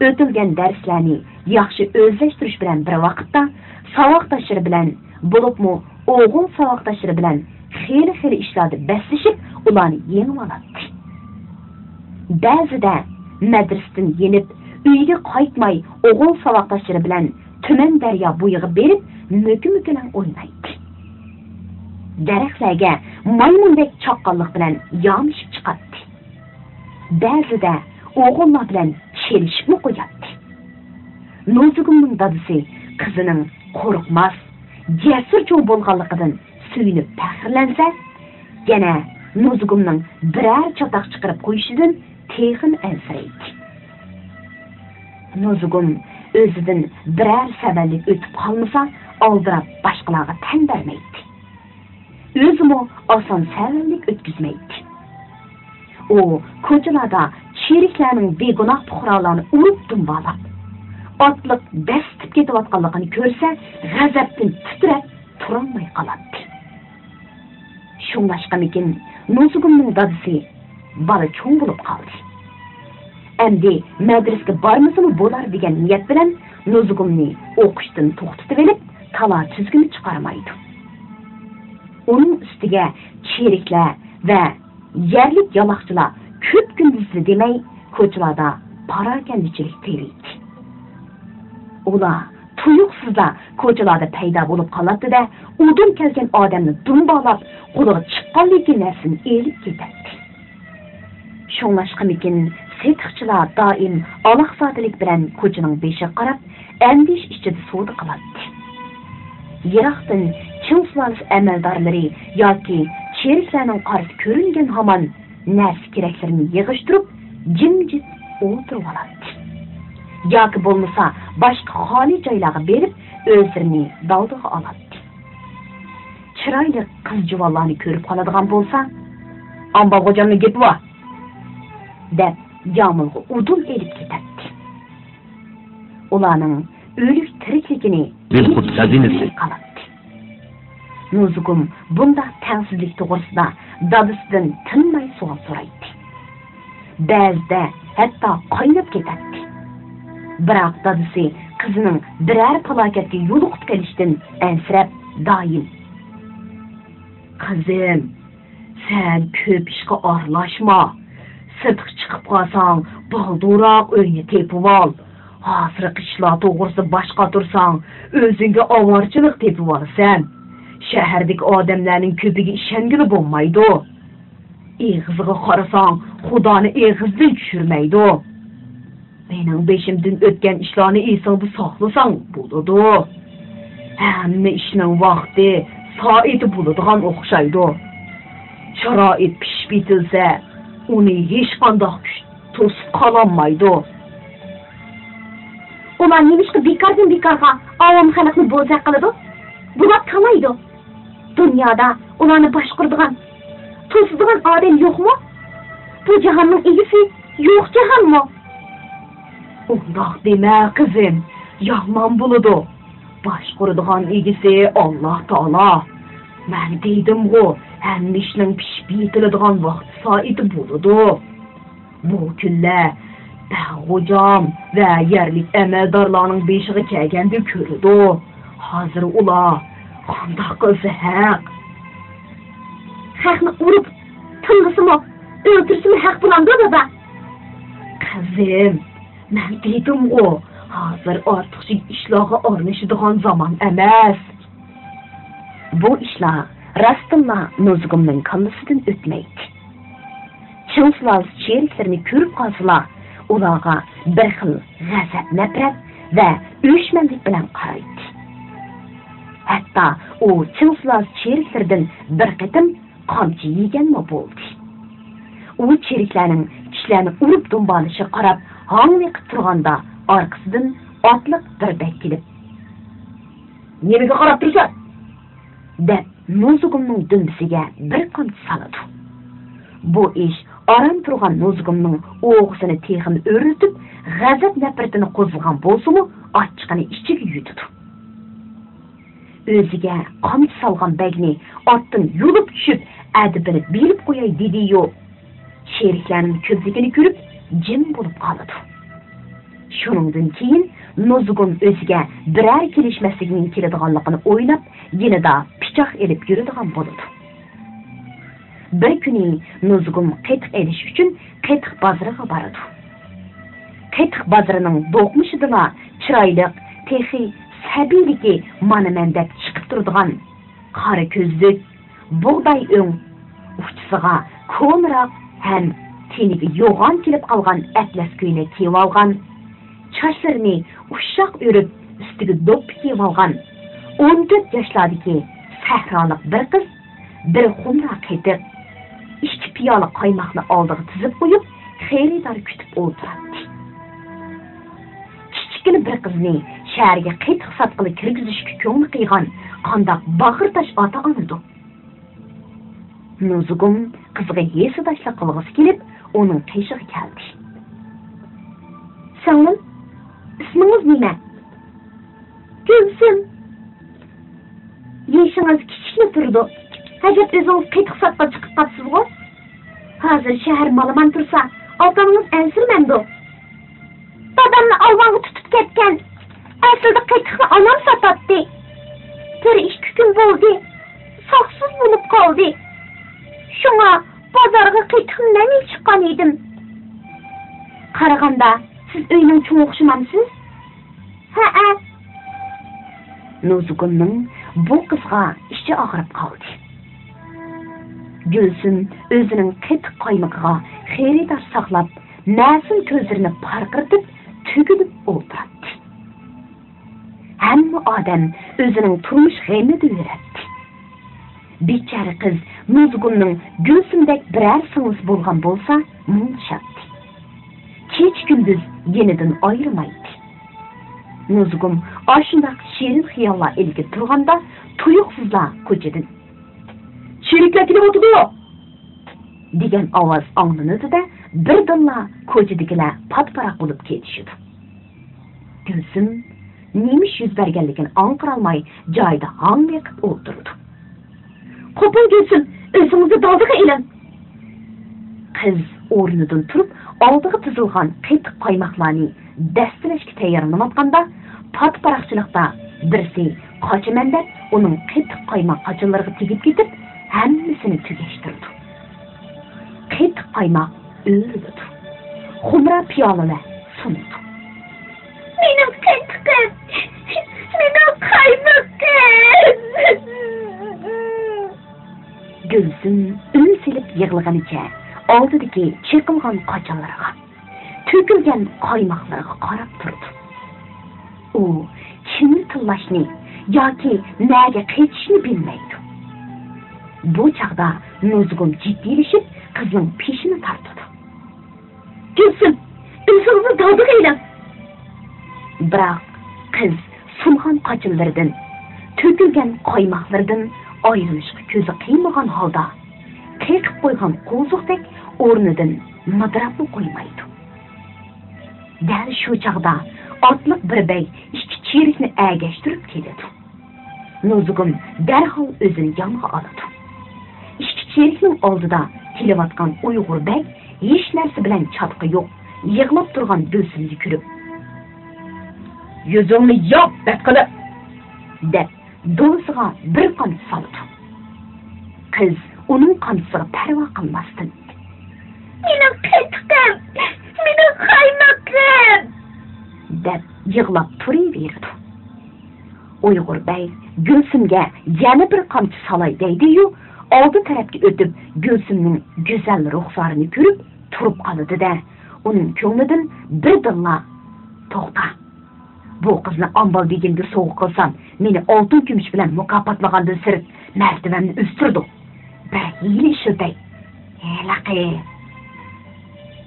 o'tilgan darslarni yaxshi o'zlashtirish bilan bir vaqtda savoqdoshlari bilan, bo'libmi o'g'il savoqdoshlari bilan xeyli ishlarda bəslişib, ularni yengib oladi. Ba'zida madrasadan yenib, uyga qaytmay, o'g'il savoqdoshlari bilan tuman daryo bo'yiga berib, mökü-mökülan o'ynaydi. Daraxtlarga maymundek chaqqonlik bilan yomishib chiqadi. Ba'zida o'g'illar bilan chelishib qo'yadi. Nozugumning dadisi qizining qo'rqmas, jasur cho'g' bo'lganligidan suyunib faxrlansa, yana Nozugumning biror chatoq chiqarib qo'yishidan texin ansiraydi. Nozugum o'zidan biror sabablik o'tib qolmasa, oldirab boshqalarga tan bermaydi. O'zimi oson sabablik o'tkazmaydi. U ko'chalarda sheriklarning begunoh fuqarolarni urib dumbalab, otliq bastib ketayotganligini ko'rsa, g'azabdan titrab turolmay qoladi. Shunlashqamikin Nozugumning dadisi bola cho'ng bo'lib qoldi. Endi madrasaga bormasimi bo'lar degan niyat bilan Nozugumni o'qishdan to'xtatib olib, tala tizgini chiqarmaydi. Uning ustiga sheriklar va yerlik yaloqchilar ko'p kunduzli demay ko'chalarda parakandichilik teriydi. Ular tuyuqsizlar ko'chalarda paydo bo'lib qoladi-da, udum kelgan odamni dumbalab, qo'liga chiqqanligi narsani elib ketadi. Shunlashqamikin setiqchilar doim aloqsodilik bilan ko'chaning beshiga qarab, andish ichida savdo qiladi. Yiroqdan Qing sulolasi amaldorlari yoki sheriklarning qarshi ko'ringan hamon narsa keraklarini yig'ishtirib, jimjit o'tirib oladi. Yoki bo'lmasa, boshqa xoli joylarga berib, o'zlarini davdiga oladi. Chiroyli qiz-juvonlarni ko'rib qoladigan bo'lsa, "Amba xo'jamning gapi bor" deb jamilga udum elib ketadi. Ularning o'lik tirikligini qiladi. Nozugum bunda tengsizlik to'g'risida dadisidan tinmay savol so'raydi. Ba'zida hatto qaynab ketadi. Biroq dadisi qizining biror falokatga yo'liqib kelishdan ansirab doim "Qizim, sen ko'p ishga aralashma. Sirtqa chiqib qolsang, balduroq uyni tepib ol. Hozir qishloq to'g'risida boshqa tursang, o'zingga ovorchilik tepib olasan. Shahardagi odamlarning ko'piga ishongili bo'lmaydi. Eg'izga qarasang, Xudoni eg'izdan tushirmaydi. Mening beshimdan o'tgan ishlarni esingda saqlasang bo'ladi. Hamma ishning vaqti, soati bo'ladigan o'xshaydi. Sharoit pishib bitilsa, uni hech qanday kuch to'sib qololmaydi. Ular nimishqa bekordan bekorga avom xalqni bo'zaq qiladi? Bular qamaydi. Dunyoda ularni boshqaradigan, to'sadigan odam yo'qmi? Bu jahonning egisi yo'q jahonmi? Undoq dema qizim, yomon bo'ladi. Boshqaradigan egisi Alloh taolo. Men deydim-ku, hamma ishning pishib yetiladigan vaqt soati bo'ladi. Bu kunlar Xo'jam va yerlik amaldorlarning beshiga kelganda ko'rdi. Hozir ular qanday qilsa haq. Haqni urib, tilgisimi, o'ltirsimi haq bilan dada. Qizim, men dedim-ku, hozir ortiqcha ishlarga orinishadigan zamon emas. Bu ishlar rostilla Nozugumning kallasidan o'tmaydi. Qing sulolasi sheriklarini ko'rib qolsalar, ularga bir xil g'azab, nafrat va o'shmanlik bilan qaraydi. Hatto u Qing sulolasi sheriklaridan bir qatim qamchi yeganmi bo'ldi. U sheriklarning kishilarni urib dumbalishi qarab, hangliq turganda orqasidan otliq bir bek kelib, "Nimaga qarab tursan?" deb Nozugumning dumbisiga bir qamchi soladi. Bu ish aram turgan Nozugumning o'g'sini texini o'rtib, g'azab nafratini qo'zg'agan bo'lsa-mu, ochiqini ichiga yutdi. O'ziga qamchi solgan bagni otdan yulib tushib, adibini berib qo'yay dedi-yu, sheriklarning ko'pligini ko'rib, jim bo'lib qoldi. Shuningdan keyin Nozugum o'ziga biror kelishmaslikning keladiganligini o'ylab, yanada pichoq elib yuradigan bo'ldi. Bir kuni Nozugum qetiq elish uchun qetiq bozoriga boradi. Qetiq bozorining do'qmishidila chiroyli, texi sabiyligi mana mendab chiqib turadigan qora ko'zlik, bug'doy o'ng, uchisiga ko'nroq ham teniga yo'g'on kelib qolgan atlas ko'ylak kiyib olgan, sochlarini ushoq o'rib, ustiga do'ppi kiyib olgan 14 yoshlardagi sahrolik bir qiz bir xumra qetiq, 2 piyola qaymoqni oldiga tizib qo'yib, xaridor kutib o'tiradi. Kichkina bir qizni shaharga qetiq sotqili kirgizishga ko'ngli qiygan qandoq bag'irtash ota-onadir. Nozugum qizga yesidashla qilg'isi kelib, uning qishig'i keldi. "Singlim, ismingiz nima?" "Gulsum." "Yeshingiz kichikmi turdi? Hajat o'zingiz qetiq sotqa chiqib qolibsiz-ku? Hozir shahar malaman tursa, otangiz ansirmandi. Dadamni olvonga tutib ketgan. Aslida qetiqni onam sotadi. 1-2 kun bo'ldi. Sog'siz bo'lib qoldi. Shunga bozorga qetiqni men chiqqan edim." "Qaraganda siz uyning cho'ng o'xshamamsiz?" "Ha-a." Nozugumning bu qizga ichi og'rib qoldi. Gulsum o'zining qetiq qaymog'iga xaridor saqlab, ma'sum ko'zlarini parqirtib, tugilib o'tirdi. Hamma odam o'zining turmush g'amida yuradi. Bechara qiz Nozugumning Gulsumdek biror singlis bo'lgan bo'lsa, munshadi. Kech kunduz yenidan ayrilmaydi. Nozugum ashundaq shirin xiyollar ilgi turganda, tuyuqsizla ko'chadan "Sheriklar kelib o'tdi" degan ovoz anglanadi-da, birdanla ko'chadagilar patparaq bo'lib ketishdi. Gulsum nima yuz berganligini anqirolmay joyida hangliqib o'tirdi. "Qo'pol Gulsum, o'zingizni dodiga iling." Qiz o'rnidan turib, oldiga tizilgan qetiq qaymoqlarni dastlashga tayyorlanayotganda, patparaqchilikda birisi qochaman deb uning qetiq qaymoq qochalariga tegib ketib, hammasini tugashtirdi. Qetiq qaymoq o'ldi. Xumra piyolalar sundu. "Mening qetiqim! Mening qaymoqim!" Gulsum un silib yig'laganicha oldidagi chekilgan qochallarga, to'kilgan qaymoqlarga qarab turdi. U kimni tillashni yoki nega qaytishni bilmaydi. Bu chaqda Nozugum jiddiylashib, qizning peshini tortdi. "Gulsum, o'zingizni dodiga iling." Biroq qiz sulg'an qochillardan, to'kilgan qaymoqlardan ayrilishga ko'zi qiymagan holda, qiqib qo'ygan qo'ziqdek o'rnidan madrabni qo'ymaydi. Dal shu chaqda otliq bir bey ikki cherikni agashtirib keladi. Nozugum darhol o'zini yonga oladi. Ikki cherikning oldida kelayotgan Uyg'ur bey hech narsa bilan chatqi yo'q, yig'lab turgan Gulsumni ko'rib, "Yuzingni yop, batqilib!" deb do'siga bir qamchi soldi. Qiz uning qamchisiga parvo qilmasdan, "Mening qetiqim, mening qaymoqim!" deb yig'lab turaverdi. Uyg'ur bey Gulsumga yana bir qamchi solay deydi-yu, oldi tarafga o'tib Gulsumning go'zal ruxsarini ko'rib turib qoldi-da, uning ko'nglidan birdilla "To'xta. Bu qizni Ambal begimga sovg'a qilsam, meni oltin kumush bilan mukofotlagandan sirt martabamni o'stirdi. Bir hiyla shilday.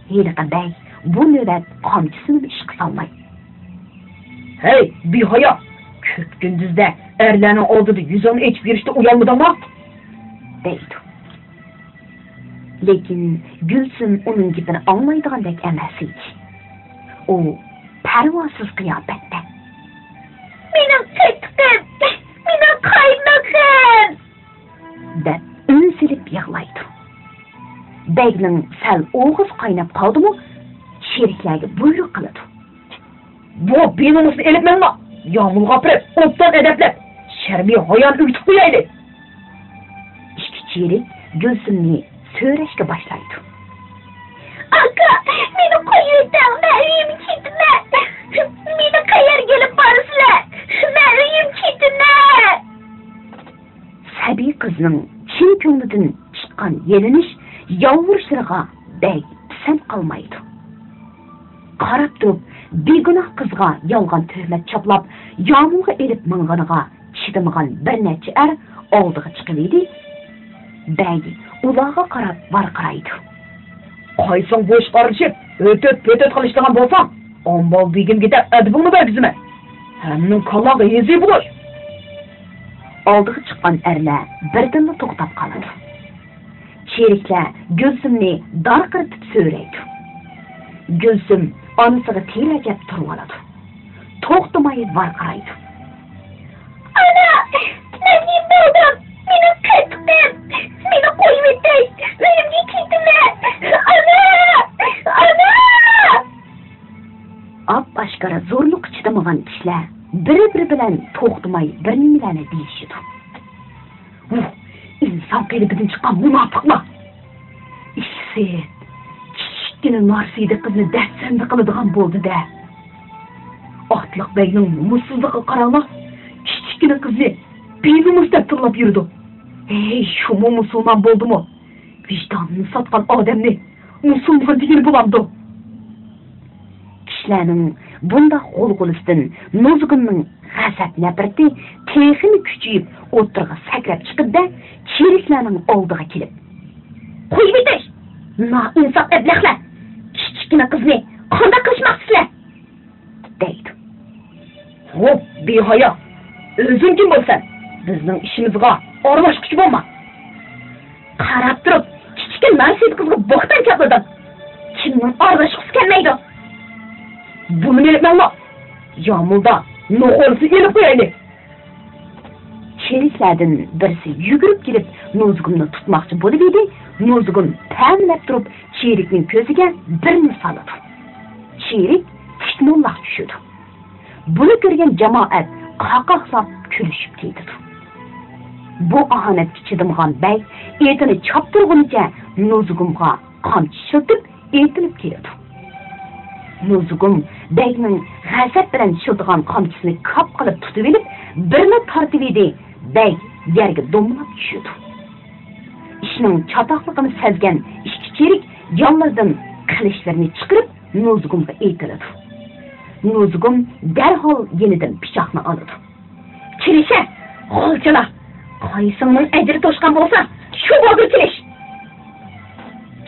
Hiylaqa bey bu navbat qamchisini ish qilolmay, "Hey, behayo! Ko'p kunduzda erlarning oldida yuzini echib yurishda uyalmadingmi?" deydi. Lekin Gulsum uning gapini anglaydigandek emas edi. U parvosiz qiyofatda, "Mening qetiqim, mening qaymoqim!" deb un silib yig'laydi. Begning sal o'g'iz qaynab qoldimi, sheriklarga buyruq qiladi. Bu beynimizni elipmenla. Yağmurga apırıp, ottan edeplep. Şermi hayan ürtüp koyaydı. İşki çeyrek Gülsümni söyleşke başlaydı. Aka, beni koyuyorsan ben uyum çitime. Beni kayar gelip barısılar. Ben uyum çitime. Sabiy kızning chin ko'nglidan chiqqan yelinish yolvurishlariga bek pisand qolmaydi. Qarab turib, begunoh qizga yolg'on tuhmat choplab, yomg'irga elib minganiga chidamagan bir necha er oldiga chiqib bek ularga qarab varqiraydi. Qaysang boş qarishib, ötöt qilishdigan bo'lsang, ombol begim ketib adibingni bergizma. Hamning kalaga yezi bo'lish. Oldiga chiqqan erlar birdinla to'xtab qoladi. Cheriklar Gulsumni darqiratib so'raydi. Gulsum onasiga terajab turib oladi. To'xtamay varqiraydi. Ana, men bildim. Meni ketdim. Meni qo'yib etay. Uyimga ketdim. Ana! Ap-ashkara zo'rliq chidamagan kishilar biri-biri bilan to'xtamay bir nimalarni deyishidi. İnsan qelibidan chiqqan munofiqlar. İşte kichkina Marsiyda qizni dastanda qiladigan bo'ldi-da. Otliq Beyning mutsuzligiga qaranglar. Kichkina qizni begumustab turlab yurdi. Ey, şu musulmon bo'ldimi? Vijdonini sotgan odamni musulmon degan bo'lamdi. Kishilarning bunda qo'l-qo'lisidan Nozg'inning g'azab nafrati texini kuchayib o'tirg'a sakrab chiqibda cheriklarning oldiga kelib, "Qo'yib etish! Noinsof ablahlar! Kichkina qizni qanday qilishmoqsizlar?" deydi. Hop, behayo. O'zing kim bo'lsan? Bizning ishimizga aralashmoqchi bo'lma. Qarab turib, kichkina Marsiyda qizga bo'xton chapladim. Kimning aralashqisi kelmaydi? Bunu elipmenla. Yağmurda noxorisi elip koyaydı. Cheriklardan birisi yugurib kelib Nozg'inni tutmoqchi bo'lib edi. Nozg'in ta'minlab turib cherikning ko'ziga birini soladi. Cherik pushmonlaq tushadi. Buni ko'rgan jamoat qaqoqlab kulishib ketdi. Bu ahonatga chidamagan bey etini choptirgunicha Nozg'inga qamchi shiltib etilib keladi. Nozg'in Beyning g'azab bilan shildigan qamchisini kap qilib tutib olib, birini tortib edi. Bey yerga domlab tushdi. Ishning chatoqligini sezgan ishchi cherik yonlardan qilishlarini chiqarib Nozg'inga aytiladi. Nozg'in darhol yenidan pichoqni oladi. "Kirisha, g'olchilar, qaysingning ajri to'shgan bo'lsa, shu bo'ldi kirish."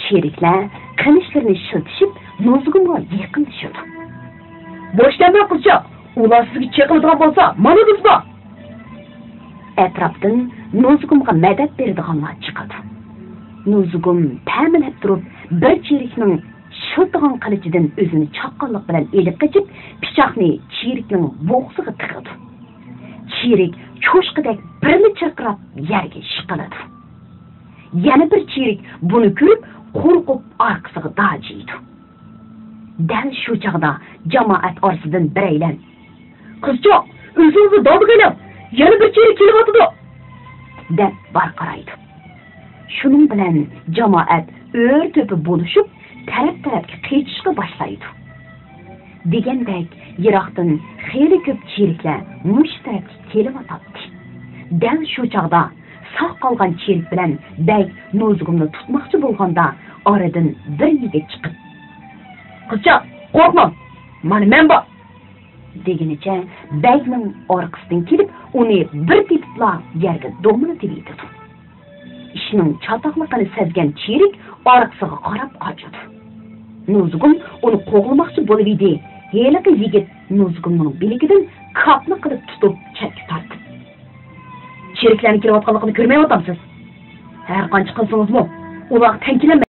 Cheriklar qilishlarini shiltishib Nozg'inga yaqinlashadi. "Boshlanma qizcha, ular sizga cheqiladigan bo'lsa, mana bizga." Atrofdan Nozg'inga madad beradiganlar chiqadi. Nozg'in ta'minlab turib, bir cherikning shiltigan qilichidan o'zini chaqqonlik bilan elib qochib, pichoqni cherikning bo'g'ziga tiqadi. Cherik cho'shqidek birini chirqirab yerga shiqiladi. Yana bir cherik buni ko'rib, qo'rqib orqasiga dajiydi. Dal shu chaqda jamoat orasidan biraylan, "Qizcha, o'zingizni dodiga iling, yana bir cherik kelyapti" deb barqaraydi. Shuning bilan jamoat o'r-to'pi bo'lishib, taraf-tarafga qechishga boshlaydi. Degandek, yiroqdan xeyli ko'p cheriklar mush tarafga kelyapti. Dal shu chaqda sog' qolgan cherik bilan bey Nozg'inni tutmoqchi bo'lganda oradan bir yigit chiqib, "Qizcha, qo'rqma. Mana men bor" degunicha Beyning orqasidan kelib, uni bir tepibla yerga domlatib yetdi. Ishning chatoqligini sezgan cherik orqasiga qarab qochadi. Nozg'in uni qo'g'lamoqchi bo'lib edi. Heliqi yigit Nozg'inning biligidan qopni qilib tutib chetga tortdi. "Cheriklarning kelayotganligini ko'rmayapsizmi? Har qancha qilsangizmi, ular tankilanmaydi.